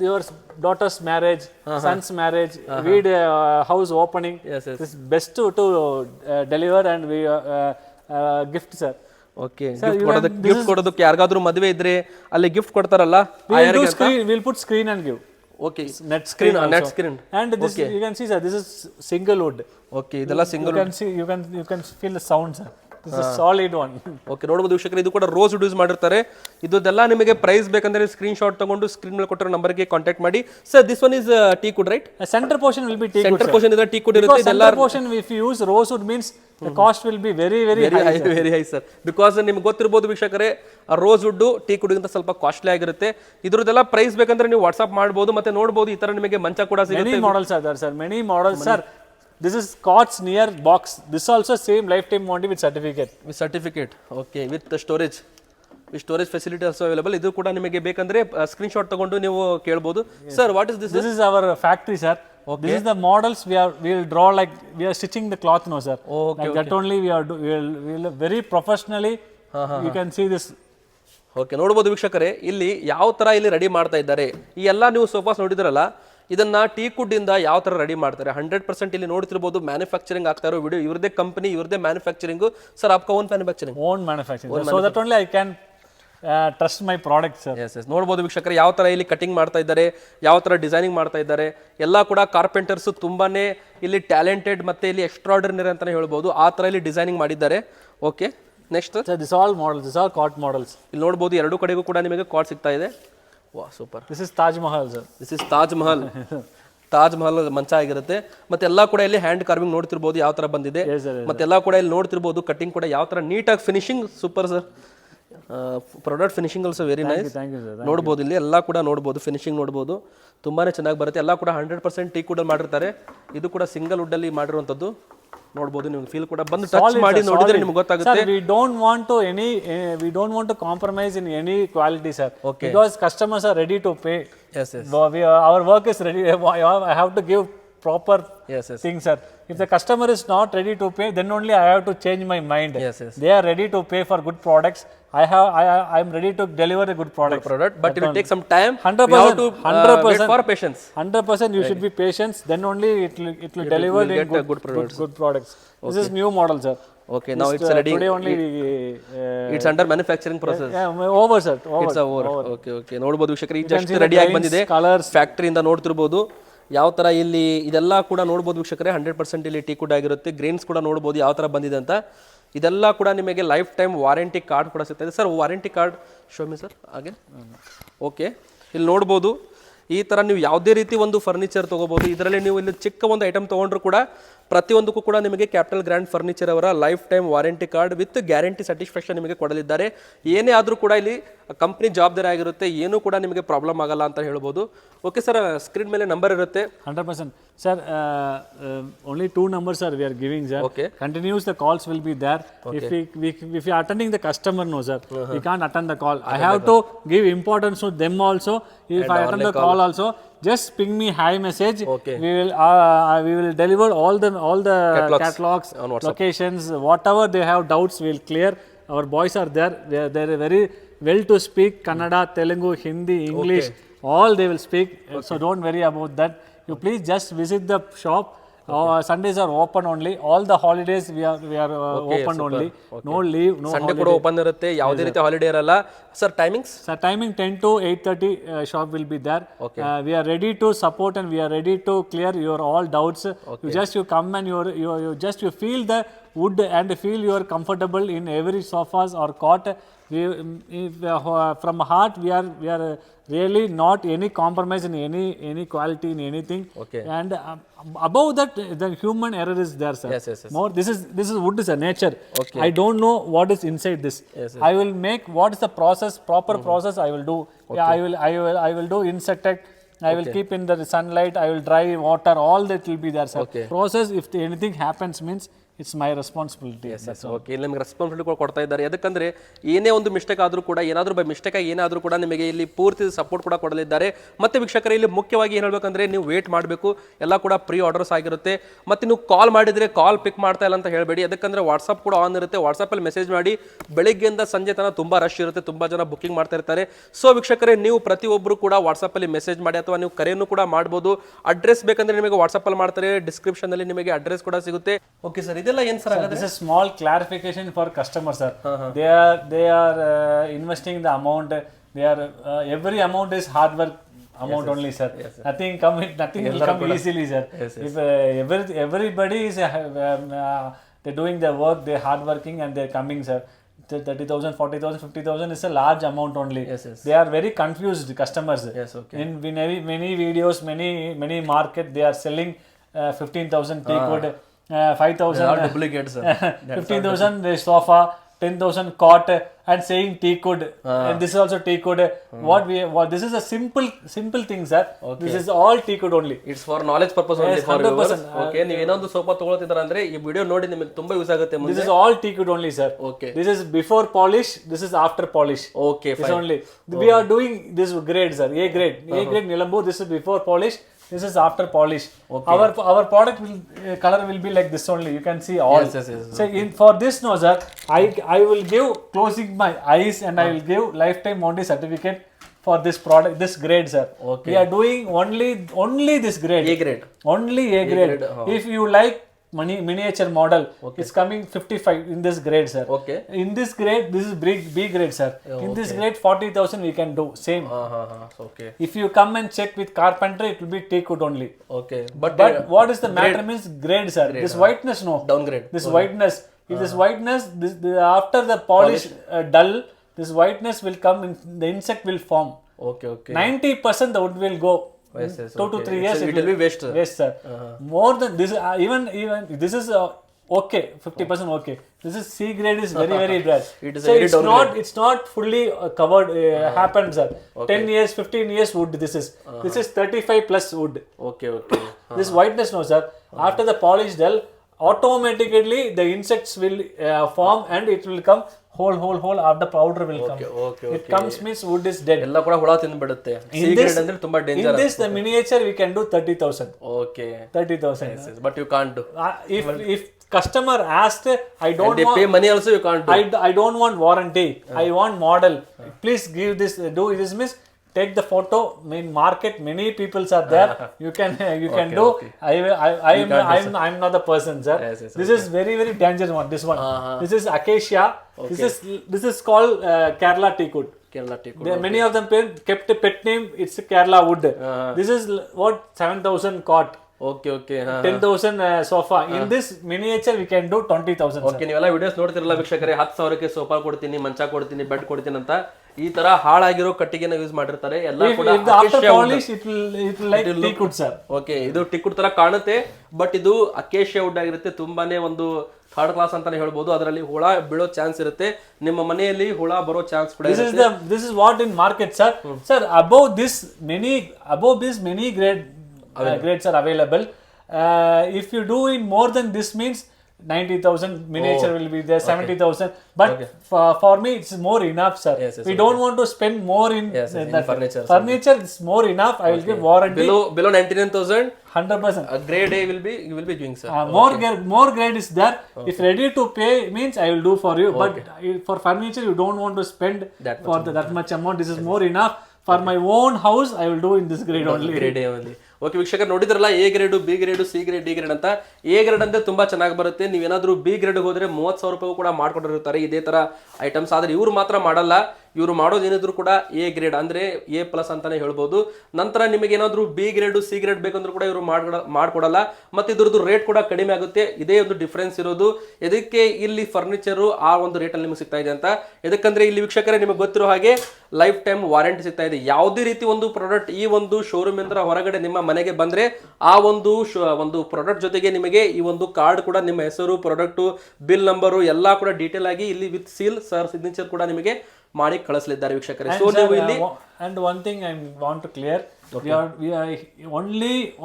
your daughter's marriage, son's marriage, house opening. Yes, yes. This is best to deliver and we gift, sir. Okay, gift ಕೊಡೋದಕ್ಕೆ ಯಾರಿಗಾದ್ರೂ ಮದುವೆ ಇದ್ರೆ ಅಲ್ಲಿ gift ಕೊಡ್ತಾರಲ್ಲ. We'll put screen and give. Okay, Net screen also. net screen. And this you can see, sir, this is single wood. Okay, ಇದೆಲ್ಲ single. You can see, you can feel the sound, sir. This is solid one. Okay, ನೋಡಬಹುದು ವೀಕ್ಷಕರೇ, ಇದು ಕೂಡ rose wood use ಮಾಡಿರ್ತಾರೆ. ಇದೆಲ್ಲ ನಿಮಗೆ price ಬೇಕಂದ್ರೆ screen shot ತಗೊಂಡು ಸ್ಕ್ರೀನ್ ಮೇಲೆ ಕೊಟ್ಟಿರೋ ನಂಬರ್ಗೆ ಕಾಂಟ್ಯಾಕ್ಟ್ ಮಾಡಿ. Sir, this one is teak wood, right? Center portion will be teakwood. Centre portion ಇದೆ ಟೀ ಕುಡ್ ಇರುತ್ತೆ. ಇದೆಲ್ಲ Center portion if you use rosewood means the cost will be very high. Very high sir. Because ನಿಮ್ಗೆ ಗೊತ್ತಿರ್ಬೋದು ವೀಕ್ಷಕರೇ, rose wood tea ಕುಡ್ಗಿಂತ ಸ್ವಲ್ಪ costly ಆಗಿರುತ್ತೆ. ಇದ್ರದ್ದೆಲ್ಲ price ಬೇಕಂದ್ರೆ ನೀವು ವಾಟ್ಸ್ಆಪ್ ಮಾಡಬಹುದು. ಮತ್ತೆ ನೋಡಬಹುದು ಈ ತರ ನಿಮಗೆ ಮಂಚ ಕೂಡ ಸಿಗುತ್ತೆ. Many models are there, sir. Many models, sir. This is Cot's near box. This also same lifetime warranty with certificate. With certificate. Okay, with storage. With storage facility also available. ಇದು ಕೂಡ ನಿಮಗೆ ಬೇಕಂದ್ರೆ ಸ್ಕ್ರೀನ್ ಶಾಟ್ ತಗೊಂಡು ನೀವು ಕೇಳಬಹುದು. Sir, what is this? This is our factory, sir. Okay. This is the models we will draw, like we are stitching the cloth now, sir. Okay, like that only we will very professionally. You can see this. Okay, ನೋಡಬಹುದು ವೀಕ್ಷಕರೇ, ಇಲ್ಲಿ ಯಾವ ತರ ಇಲ್ಲಿ ready ಮಾಡ್ತಾ ಇದ್ದಾರೆ. ಈ ಎಲ್ಲ ನೀವು ಸೋಫಾಸ್ ನೋಡಿದ್ರಲ್ಲ, ಇದನ್ನ ಟೀ ಕುಡ್ ಇಂದ ಯಾವ ತರ ರೆಡಿ ಮಾಡ್ತಾರೆ 100% ಇಲ್ಲಿ ನೋಡ್ತಿರ್ಬೋದು. ಮ್ಯಾನುಫ್ಯಾಕ್ಚರಿಂಗ್ ಆಗ್ತಾ ಇರೋ ವಿಡಿಯೋ, ಇವ್ರದೇ ಕಂಪನಿ, ಇವ್ರದೇ ಮ್ಯಾನುಫ್ಯಾಕ್ಚರಿಂಗ್. ಸರ್, आपका own manufacturing? Own manufacturing. So that only I can trust my product, sir. Yes yes, ನೋಡ್ಬೋದು ವೀಕ್ಷಕರೇ ಯಾವ ತರ ಇಲ್ಲಿ ಕಟಿಂಗ್ ಮಾಡ್ತಾ ಇದ್ದಾರೆ, ಯಾವ ತರ ಡಿಸೈನಿಂಗ್ ಮಾಡ್ತಾ ಇದ್ದಾರೆ. ಎಲ್ಲ ಕೂಡ ಕಾರ್ಪೆಂಟರ್ಸ್ ತುಂಬಾನೇ ಇಲ್ಲಿ ಟ್ಯಾಲೆಂಟೆಡ್ ಮತ್ತೆ ಇಲ್ಲಿ ಎಕ್ಸ್ಟ್ರಾರ್ಡಿನರಿ ಅಂತಾನೆ ಹೇಳ್ಬೋದು. ಆ ತರ ಇಲ್ಲಿ ಡಿಸೈನಿಂಗ್ ಮಾಡಿದ್ದಾರೆ. Okay, next. So this all models, this all cot models. ಇಲ್ಲಿ ನೋಡ್ಬೋದು ಎರಡು ಕಡೆಗೂ ಕೂಡ ನಿಮಗೆ ಕಾಟ್ ಸಿಗ್ತಾ ಇದೆ. ವಾ, super. This is Taj Mahal, sir. This is Taj Mahal. Taj Mahal ಮಂಚ ಆಗಿರುತ್ತೆ. ಮತ್ತೆ ಎಲ್ಲಾ ಕೂಡ ಇಲ್ಲಿ ಹ್ಯಾಂಡ್ ಕಾರ್ವಿಂಗ್ ನೋಡ್ತಿರ್ಬೋದು ಯಾವ ತರ ಬಂದಿದೆ. Yes, sir. ಮತ್ತೆ ಎಲ್ಲಾ ಕೂಡ ಇಲ್ಲಿ ನೋಡ್ತಿರ್ಬೋದು ಕಟಿಂಗ್ ಕೂಡ ಯಾವ ತರ ನೀಟಾಗಿ finishing. Super sir. Product finishing also very nice. Thank you, sir. ನೋಡ್ಬೋದು ಇಲ್ಲಿ ಎಲ್ಲ ಕೂಡ ನೋಡ್ಬೋದು, ಫಿನಿಶಿಂಗ್ ನೋಡ್ಬೋದು, ತುಂಬಾನೇ ಚೆನ್ನಾಗಿ ಬರುತ್ತೆ. ಎಲ್ಲ ಕೂಡ 100% ಟೀ ಕುಡ್ ಅಲ್ಲಿ ಮಾಡಿರ್ತಾರೆ. ಇದು ಕೂಡ ಸಿಂಗಲ್ ವುಡ್ ಅಲ್ಲಿ ಮಾಡಿರುವಂತದ್ದು. ನೋಡ್ಬೋದು, ನಿಮ್ಗೆ ಫೀಲ್ ಕೂಡ ಬಂದು ಟಚ್ ಮಾಡಿ ನೋಡಿದ್ರೆ ನಿಮ್ಗೆ ಗೊತ್ತಾಗುತ್ತೆ. Sir, we don't want to compromise in any quality, sir. Okay. Because customers are ready to pay. Yes, yes. Our work is ready. I have to give proper Yes, yes. things, sir. If the customer is not ready to pay, then only I have to change my mind. Yes, yes. They are ready to pay for good products. I am ready to deliver a good product. But it will take some time. 100%. We have to wait for patience. 100% you should be patient. Then only it will deliver will get good products. Good products. This is new model, sir. Okay, now it's ready. Today only It's under manufacturing process. over, sir. It's over. Okay. ನೋಡಬಹುದು ವೀಕ್ಷಕರೇ, just ready ಆಗಿ ಬಂದಿದೆ. ಫ್ಯಾಕ್ಟರಿಯಿಂದ ನೋಡ್ತಿರ್ಬೋದು ಯಾವ ತರ ಇಲ್ಲಿ ಇದೆಲ್ಲ ಕೂಡ ನೋಡ್ಬೋದು ವೀಕ್ಷಕರೇ. 100% ಇಲ್ಲಿ ಟೀ ಕುಡ್ ಆಗಿರುತ್ತೆ. ಗ್ರೇನ್ಸ್ ಕೂಡ ನೋಡ್ಬೋದು ಯಾವ ತರ ಬಂದಿದೆ ಅಂತ. ಇದೆಲ್ಲ ಕೂಡ ನಿಮಗೆ ಲೈಫ್ ಟೈಮ್ ವಾರಂಟಿ ಕಾರ್ಡ್ ಕೂಡ ಸಿಗ್ತದೆ. Sir, warranty card show me sir ಹಾಗೆ. ಓಕೆ, ಇಲ್ಲಿ ನೋಡ್ಬೋದು ಈ ತರ ನೀವು ಯಾವುದೇ ರೀತಿ ಒಂದು ಫರ್ನಿಚರ್ ತಗೋಬಹುದು. ಇದರಲ್ಲಿ ನೀವು ಇಲ್ಲಿ ಚಿಕ್ಕ ಒಂದು ಐಟಮ್ ತಗೊಂಡ್ರು ಕೂಡ ಪ್ರತಿಯೊಂದಕ್ಕೂ ಕೂಡ ನಿಮಗೆ ಕ್ಯಾಪಿಟಲ್ ಗ್ರ್ಯಾಂಡ್ ಫರ್ನಿಚರ್ ಅವರ life time warranty card with guarantee satisfaction ನಿಮಗೆ ಕೊಡಲಿದ್ದಾರೆ. ಏನೇ ಆದರೂ ಕೂಡ ಇಲ್ಲಿ ಕಂಪ್ನಿ ಜವಾಬ್ದಾರಿ ಆಗಿರುತ್ತೆ, ಏನೂ ಕೂಡ ನಿಮಗೆ ಪ್ರಾಬ್ಲಮ್ ಆಗಲ್ಲ ಅಂತ ಹೇಳ್ಬೋದು. ಓಕೆ ಸರ್, ಸ್ಕ್ರೀನ್ ಮೇಲೆ ನಂಬರ್ ಇರುತ್ತೆ. 100%. Sir, only 2 numbers are we are giving, sir. Okay. Continuous the calls will be there. Okay. If you are attending the customer, no, sir, we can't attend the call. I have to give importance to them also. If I attend the call also, just ping me hi message. Okay. We will deliver all the catalogs, locations, whatever they have doubts, we will clear. Our boys are there. They are very well to speak Kannada, Telugu, Hindi, English. All they will speak. So don't worry about that. You please just visit the shop. Sundays are open only. All the holidays we are open only. No leave, no Sunday ಕೂಡ open ಇರುತ್ತೆ, ಯಾವುದೇ ರೀತಿ holiday ಇರಲ್ಲ. Sir timings? So timing 10 to 8:30 shop will be there. We are ready to support and we are ready to clear your all doubts. You come and you feel the wood and feel you are comfortable in every sofas or cot. From heart we are really not any compromise in any quality in anything. And above that the human error is there, sir. Yes. More this is wood is a nature. I don't know what is inside this. I will make what is the process, proper process I will do. I will do insecticide. I will keep in the sunlight, I will dry water, all that will be there, sir. Process, if anything happens means it's my responsibility. Okay, ಇಲ್ಲಿ ನಿಮಗೆ responsibility ಕೊಡ್ತಾ ಇದ್ದಾರೆ. ಯಾಕಂದ್ರೆ ಏನೇ ಒಂದು mistake ಆದರೂ ಕೂಡ, ಏನಾದರೂ ಬೈ ಮಿಸ್ಟೇಕ್ ಆಗಿ ಏನಾದರೂ ಕೂಡ ನಿಮಗೆ ಇಲ್ಲಿ ಪೂರ್ತಿ ಸಪೋರ್ಟ್ ಕೂಡ ಕೊಡಲಿದ್ದಾರೆ. ಮತ್ತೆ ವೀಕ್ಷಕರೇ, ಇಲ್ಲಿ ಮುಖ್ಯವಾಗಿ ಏನು ಹೇಳ್ಬೇಕಂದ್ರೆ ನೀವು ವೇಟ್ ಮಾಡಬೇಕು, ಎಲ್ಲ ಕೂಡ ಪ್ರೀ ಆರ್ಡರ್ಸ್ ಆಗಿರುತ್ತೆ. ಮತ್ತೆ ನೀವು ಕಾಲ್ ಮಾಡಿದ್ರೆ ಕಾಲ್ ಪಿಕ್ ಮಾಡ್ತಾ ಇಲ್ಲ ಅಂತ ಹೇಳಬೇಡಿ, ಯಾಕಂದ್ರೆ ವಾಟ್ಸಪ್ ಕೂಡ ಆನ್ ಇರುತ್ತೆ. ವಾಟ್ಸಪ್ಪಲ್ಲಿ ಮೆಸೇಜ್ ಮಾಡಿ, ಬೆಳಿಗ್ಗೆಯಿಂದ ಸಂಜೆ ತನಕ ತುಂಬಾ ರಶ್ ಇರುತ್ತೆ, ತುಂಬಾ ಜನ ಬುಕಿಂಗ್ ಮಾಡ್ತಾ ಇರ್ತಾರೆ. ಸೊ ವೀಕ್ಷಕರೇ, ನೀವು ಪ್ರತಿಯೊಬ್ಬರು ಕೂಡ ವಾಟ್ಸಪ್ಪಲ್ಲಿ ಮೆಸೇಜ್ ಮಾಡಿ ಅಥವಾ ನೀವು ಕರೆಯನ್ನು ಕೂಡ ಮಾಡ್ಬೋದು. ಅಡ್ರೆಸ್ ಬೇಕಂದ್ರೆ ನಿಮಗೆ ವಾಟ್ಸಪ್ಪಲ್ಲಿ ಮಾಡ್ತಾರೆ, ಡಿಸ್ಕ್ರಿಪ್ಷನ್ ಅಲ್ಲಿ ನಿಮಗೆ ಅಡ್ರೆಸ್ ಕೂಡ ಸಿಗುತ್ತೆ. ಓಕೆ ಸರ್, ಇದೆಲ್ಲ ಏನು sir? This is small clarification for customers, sir. They are investing the amount. They are every amount is hard work amount only, sir. Nothing will come easily, sir. If everybody is they're doing their work, they're hard working and they're coming, sir. 30,000, 40,000, 50,000 is a large amount only. They are very confused customers. In many videos, many market they are selling 15,000 teakwood, 5,000 duplicates, 15,000 sofa, 10,000 cot and saying teakwood, and this is also teakwood. What this is a simple thing, sir. This is all teakwood only. It's for knowledge purpose only, for viewers. Okay, ನೀವು ಏನೊಂದು sofa ತಗೊಳ್ತಿದ್ದೀರಾ ಅಂದ್ರೆ ಈ video ನೋಡಿ ನಿಮಗೆ ತುಂಬಾ use ಆಗುತ್ತೆ ಮುಂದೆ. This is all teakwood only, sir. This is before polish, this is after polish. Okay, fine. This only we are doing this grade, sir. A grade Nilambu. This is before polish, this is after polish. Our product will color will be like this only. You can see all. So for this, no, sir, I will give closing my eyes and I will give lifetime warranty certificate for this product, this grade, sir. We are doing only this grade. A grade. Only A grade. If you like miniature model, it's coming 55 in this grade, sir. In this grade, this is B grade, sir. In this grade, 40,000 we can do same. If you come and check with carpentry, it will be teakwood only. But what is the matter means grade, sir. This whiteness, no. Downgrade. This whiteness. If this whiteness, after the polish dull, this whiteness will come in, the insect will form. 90% the wood will go. 2 to 3 years so it will be waste, sir. More than this, even this is okay, 50% okay. This is C grade is very bad. So it's not fully covered, happened, sir. 10 years, 15 years wood. This is 35 plus wood. This whiteness, no, sir. After the polish dull, automatically the insects will form and it will come whole of the powder will come. It comes means wood is dead. ಎಲ್ಲ ಕೂಡ ಹುಳ ತಿಂದು ಬಿಡುತ್ತೆ. C grade ಅಂದ್ರೆ ತುಂಬಾ danger. In this the miniature we can do 30,000. 30,000. But you can't do. If customer asked, I don't and they want pay money also, you can't do. I don't want warranty. I want model. Please give this, do this means take the photo. In market many people are there. You can do. I'm not the person, sir. This is very dangerous one. This one. This is acacia. This is called Kerala teakwood. Many of them kept a pet name. It's Kerala wood. This is what 7,000 cot. 10,000 sofa. In this miniature we can do 20,000. ನೀವೆಲ್ಲ videos ನೋಡ್ತಿರಲ್ಲ ವೀಕ್ಷಕರೇ, 10,000ಕ್ಕೆ sofa ಕೊಡ್ತೀನಿ, ಮಂಚ ಕೊಡ್ತೀನಿ, bed ಕೊಡ್ತೀನಿ ಅಂತ ಈ ತರ ಹಾಳಾಗಿರೋ ಕಟ್ಟಿಗೆನ use ಮಾಡಿರ್ತಾರೆ. ಎಲ್ಲ ಕೂಡ ಇದು ಟೀಕ್ವುಡ್ ತರ ಕಾಣುತ್ತೆ, ಬಟ್ ಇದು ಅಕೇಶಿಯಾ ವುಡ್ ಆಗಿರುತ್ತೆ. ತುಂಬಾನೇ ಒಂದು ಥರ್ಡ್ ಕ್ಲಾಸ್ ಅಂತಾನೆ ಹೇಳ್ಬೋದು. ಅದರಲ್ಲಿ ಹುಳ ಬೀಳೋ ಚಾನ್ಸ್ ಇರುತ್ತೆ, ನಿಮ್ಮ ಮನೆಯಲ್ಲಿ ಹುಳ ಬರೋ ಚಾನ್ಸ್ ಕೂಡ ಇರುತ್ತೆ. This is what in market, sir. Sir, above this many grades are available. If you do in more than this means 90,000 miniature will be there, 70,000. But for me it's more enough, sir. We don't want to spend more in furniture. Furniture is more enough. I will give warranty. Below 99,000, 100%. A grade A you will be doing, sir. More grade is there. If ready to pay means I will do for you. But for furniture you don't want to spend that much amount. This is more enough. For my own house I will do in this grade only. Grade A only. Okay ವೀಕ್ಷಕರು ನೋಡಿದ್ರಲ್ಲ, A grade, B grade, C grade, D grade ಅಂತ. A grade ಅಂದ್ರೆ ತುಂಬಾ ಚೆನ್ನಾಗಿ ಬರುತ್ತೆ. ನೀವೇನಾದ್ರೂ B grade ಹೋದ್ರೆ 30,000 ರೂಪಾಯಿ ಕೂಡ ಮಾಡ್ಕೊಂಡಿರ್ತಾರೆ ಇದೇ ತರ ಐಟಮ್ಸ್. ಆದ್ರೆ ಇವ್ರು ಮಾತ್ರ ಮಾಡಲ್ಲ. ಇವರು ಮಾಡೋದೇನಿದ್ರು ಕೂಡ ಎ ಗ್ರೇಡ್ ಅಂದ್ರೆ A+ ಅಂತಾನೆ ಹೇಳ್ಬೋದು. ನಂತರ ನಿಮಗೆ ಏನಾದ್ರು ಬಿ ಗ್ರೇಡ್, ಸಿ ಗ್ರೇಡ್ ಬೇಕಂದ್ರೂ ಕೂಡ ಇವರು ಮಾಡ್ಕೊಡಲ್ಲ. ಮತ್ತೆ ಇದ್ರದ್ದು ರೇಟ್ ಕೂಡ ಕಡಿಮೆ ಆಗುತ್ತೆ. ಇದೇ ಒಂದು ಡಿಫ್ರೆನ್ಸ್ ಇರೋದು. ಇದಕ್ಕೆ ಇಲ್ಲಿ ಫರ್ನಿಚರ್ ಆ ಒಂದು ರೇಟಲ್ಲಿ ನಿಮಗೆ ಸಿಗ್ತಾ ಇದೆ ಅಂತ. ಇದಕ್ಕಂದ್ರೆ ಇಲ್ಲಿ ವೀಕ್ಷಕರೇ ನಿಮಗೆ ಗೊತ್ತಿರೋ ಹಾಗೆ ಲೈಫ್ ಟೈಮ್ ವಾರಂಟಿ ಸಿಗ್ತಾ ಇದೆ. ಯಾವುದೇ ರೀತಿ ಒಂದು ಪ್ರಾಡಕ್ಟ್ ಈ ಒಂದು ಶೋರೂಮ್ ಇಂದ ಹೊರಗಡೆ ನಿಮ್ಮ ಮನೆಗೆ ಬಂದ್ರೆ ಆ ಒಂದು ಪ್ರಾಡಕ್ಟ್ ಜೊತೆಗೆ ನಿಮಗೆ ಈ ಒಂದು ಕಾರ್ಡ್ ಕೂಡ, ನಿಮ್ಮ ಹೆಸರು, ಪ್ರಾಡಕ್ಟ್ ಬಿಲ್ ನಂಬರು ಎಲ್ಲ ಕೂಡ ಡೀಟೇಲ್ ಆಗಿ ಇಲ್ಲಿ ವಿತ್ ಸೀಲ್ ಸರ್ ಸಿಗ್ನೇಚರ್ ಕೂಡ ನಿಮಗೆ ಮಾಡಿ ಕಳಿಸಲಿದ್ದಾರೆ ವೀಕ್ಷಕರೇ. ಸೊ ನೀವು ಇಲ್ಲಿ and one thing I want to clear, we are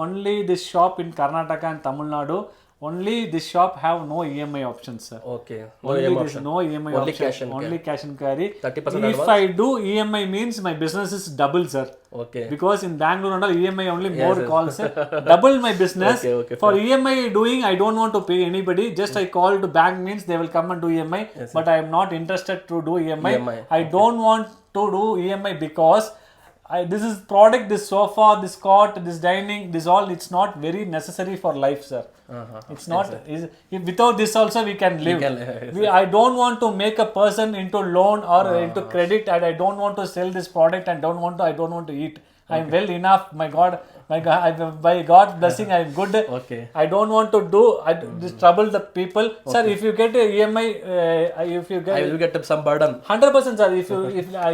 only this shop in Karnataka and Tamil Nadu. Only this shop have no EMI options, sir. Okay. No EMI Only option. cash and Only cash and carry. 30% If I do EMI means my business is double, sir. Okay. Because in Bangalore and all EMI only more calls, sir. Double my business. Okay, For EMI doing, I don't want to pay anybody. Just I call to bank means they will come and do EMI. But I am not interested to do EMI. I don't want to do EMI because this is product, this sofa, this cot, this dining, this all, it's not very necessary for life, sir. It's not. Without this also we can live. I don't want to make a person into loan or into credit, and I don't want to sell this product and I don't want to eat. I'm well enough. My God, by God's blessing, I'm good. Okay. I don't want to trouble the people, sir. If you get a EMI, if you get, I will get some burden. 100%, sir.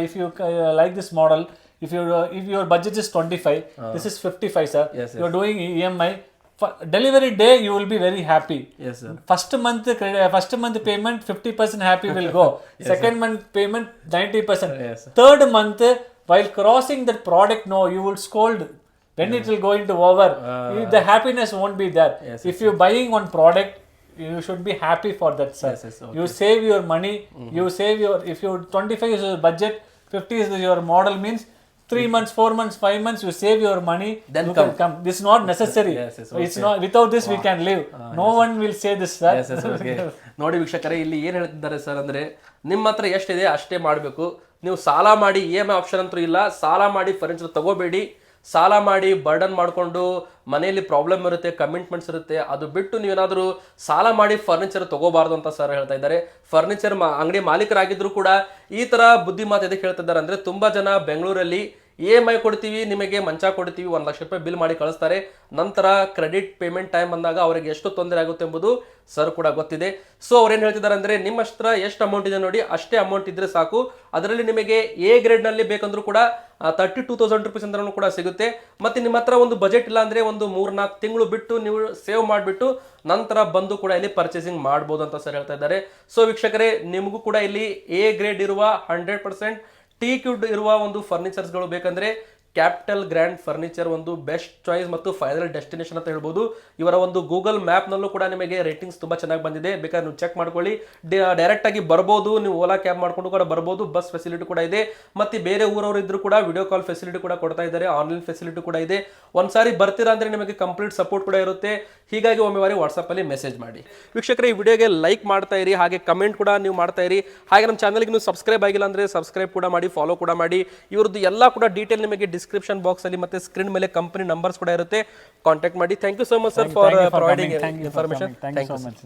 If you like this model, if your budget is 25, this is 55, sir. Yes. You're doing EMI. Delivery day, you will be very happy. Yes, sir. First month payment 50% happy will go. Second month payment 90%. Yes. Third month, while crossing that product, no, you will scold. Then it will go into over. The happiness won't be there. If you're buying one product, you should be happy for that, sir. Okay. You save your money. You save if your 25 is your budget, 50 is your model means 3 months, 4 months, 5 months, you save your money, then you can come. This is not necessary. It's not. Without this, we can live. No one will say this, sir. ನೋಡಿ ವೀಕ್ಷಕರೇ, ಇಲ್ಲಿ ಏನ್ ಹೇಳ್ತಿದ್ದಾರೆ sir ಅಂದ್ರೆ, ನಿಮ್ಮ ಹತ್ರ ಎಷ್ಟಿದೆ ಅಷ್ಟೇ ಮಾಡಬೇಕು. ನೀವು ಸಾಲ ಮಾಡಿ EMI ಆಪ್ಷನ್ ಅಂತೂ ಇಲ್ಲ. ಸಾಲ ಮಾಡಿ ಫರ್ನಿಚರ್ ತಗೋಬೇಡಿ. ಸಾಲ ಮಾಡಿ ಬರ್ಡನ್ ಮಾಡಿಕೊಂಡು ಮನೆಯಲ್ಲಿ ಪ್ರಾಬ್ಲಮ್ ಇರುತ್ತೆ, ಕಮಿಟ್ಮೆಂಟ್ಸ್ ಇರುತ್ತೆ. ಅದು ಬಿಟ್ಟು ನೀವೇನಾದರೂ ಸಾಲ ಮಾಡಿ ಫರ್ನಿಚರ್ ತಗೋಬಾರ್ದು ಅಂತ ಸರ್ ಹೇಳ್ತಾ ಇದ್ದಾರೆ. ಫರ್ನಿಚರ್ ಅಂಗಡಿ ಮಾಲೀಕರಾಗಿದ್ರು ಕೂಡ ಈ ತರ ಬುದ್ಧಿ ಮಾತು ಎದಕ್ಕೆ ಹೇಳ್ತಿದ್ದಾರೆ ಅಂದ್ರೆ, ತುಂಬಾ ಜನ ಬೆಂಗಳೂರಲ್ಲಿ EMI ಕೊಡ್ತೀವಿ, ನಿಮಗೆ ಮಂಚ ಕೊಡ್ತೀವಿ, 1 ಲಕ್ಷ ರೂಪಾಯಿ ಬಿಲ್ ಮಾಡಿ ಕಳಿಸ್ತಾರೆ. ನಂತರ ಕ್ರೆಡಿಟ್ ಪೇಮೆಂಟ್ ಟೈಮ್ ಬಂದಾಗ ಅವರಿಗೆ ಎಷ್ಟು ತೊಂದರೆ ಆಗುತ್ತೆ ಎಂಬುದು ಸರ್ ಕೂಡ ಗೊತ್ತಿದೆ. ಸೊ ಅವ್ರು ಏನು ಹೇಳ್ತಿದ್ದಾರೆ ಅಂದ್ರೆ, ನಿಮ್ಮ ಹತ್ರ ಎಷ್ಟು ಅಮೌಂಟ್ ಇದೆ ನೋಡಿ, ಅಷ್ಟೇ ಅಮೌಂಟ್ ಇದ್ರೆ ಸಾಕು. ಅದರಲ್ಲಿ ನಿಮಗೆ ಎ ಗ್ರೇಡ್ ನಲ್ಲಿ ಬೇಕಂದ್ರೂ ಕೂಡ 32,000 ರೂಪೀಸ್ ಅಂದ್ರೂ ಕೂಡ ಸಿಗುತ್ತೆ. ಮತ್ತೆ ನಿಮ್ಮ ಹತ್ರ ಒಂದು ಬಜೆಟ್ ಇಲ್ಲ ಅಂದ್ರೆ ಒಂದು 3-4 ತಿಂಗಳು ಬಿಟ್ಟು ನೀವು ಸೇವ್ ಮಾಡಿಬಿಟ್ಟು ನಂತರ ಬಂದು ಕೂಡ ಇಲ್ಲಿ ಪರ್ಚೇಸಿಂಗ್ ಮಾಡ್ಬೋದು ಅಂತ ಸರ್ ಹೇಳ್ತಾ ಇದ್ದಾರೆ. ಸೊ ವೀಕ್ಷಕರೇ, ನಿಮಗೂ ಕೂಡ ಇಲ್ಲಿ ಎ ಗ್ರೇಡ್ ಇರುವ 100% T-Cubed ಇರುವ ಒಂದು ಫರ್ನಿಚರ್ಸ್ಗಳು ಬೇಕಂದ್ರೆ ಕ್ಯಾಪಿಟಲ್ ಗ್ರ್ಯಾಂಡ್ ಫರ್ನಿಚರ್ ಒಂದು ಬೆಸ್ಟ್ ಚಾಯ್ಸ್ ಮತ್ತು ಫೈನಲ್ ಡೆಸ್ಟಿನೇಷನ್ ಅಂತ ಹೇಳ್ಬೋದು. ಇವರ ಒಂದು ಗೂಗಲ್ ಮ್ಯಾಪ್ ನಲ್ಲೂ ಕೂಡ ನಿಮಗೆ ರೇಟಿಂಗ್ಸ್ ತುಂಬಾ ಚೆನ್ನಾಗಿ ಬಂದಿದೆ. ಬೇಕಾದ್ರೆ ನೀವು ಚೆಕ್ ಮಾಡ್ಕೊಳ್ಳಿ. ಡೈರೆಕ್ಟ್ ಆಗಿ ಬರ್ಬೋದು, ನೀವು ಓಲಾ ಕ್ಯಾಬ್ ಮಾಡ್ಕೊಂಡು ಕೂಡ ಬರ್ಬೋದು. ಬಸ್ ಫೆಸಿಲಿಟಿ ಕೂಡ ಇದೆ. ಮತ್ತೆ ಬೇರೆ ಊರವರು ಇದ್ರು ಕೂಡ ವಿಡಿಯೋ ಕಾಲ್ ಫೆಸಿಲಿಟಿ ಕೂಡ ಕೊಡ್ತಾ ಇದ್ದಾರೆ. ಆನ್ಲೈನ್ ಫೆಸಿಲಿಟಿ ಕೂಡ ಇದೆ. ಒಂದ್ಸಾರಿ ಬರ್ತೀರಾ ಅಂದ್ರೆ ನಿಮಗೆ ಕಂಪ್ಲೀಟ್ ಸಪೋರ್ಟ್ ಕೂಡ ಇರುತ್ತೆ. ಹೀಗಾಗಿ ಒಮ್ಮೆ ಬಾರಿ ವಾಟ್ಸ್ಆಪ್ ಅಲ್ಲಿ ಮೆಸೇಜ್ ಮಾಡಿ. ವೀಕ್ಷಕರೇ, ಈ ವಿಡಿಯೋಗೆ ಲೈಕ್ ಮಾಡ್ತಾ ಇರಿ, ಹಾಗೆ ಕಮೆಂಟ್ ಕೂಡ ನೀವು ಮಾಡ್ತಾ ಇರಿ. ಹಾಗೆ ನಮ್ಮ ಚಾನಲ್ಗೆ ನೀವು ಸಬ್ಸ್ಕ್ರೈಬ್ ಆಗಿಲ್ಲ ಅಂದ್ರೆ ಸಬ್ಸ್ಕ್ರೈಬ್ ಕೂಡ ಮಾಡಿ, ಫಾಲೋ ಕೂಡ ಮಾಡಿ. ಇವ್ರದ್ದು ಎಲ್ಲ ಕೂಡ ಡೀಟೇಲ್ ನಿಮಗೆ ಡಿಸ್ಕ್ರಿಪ್ಷನ್ ಬಾಕ್ಸ್ ಅಲ್ಲಿ ಮತ್ತೆ ಸ್ಕ್ರೀನ್ ಮೇಲೆ ಕಂಪನಿ ನಂಬರ್ಸ್ ಕೂಡ ಇರುತ್ತೆ. ಕಾಂಟ್ಯಾಕ್ಟ್ ಮಾಡಿ. Thank you so much sir for providing information. Thank you so much.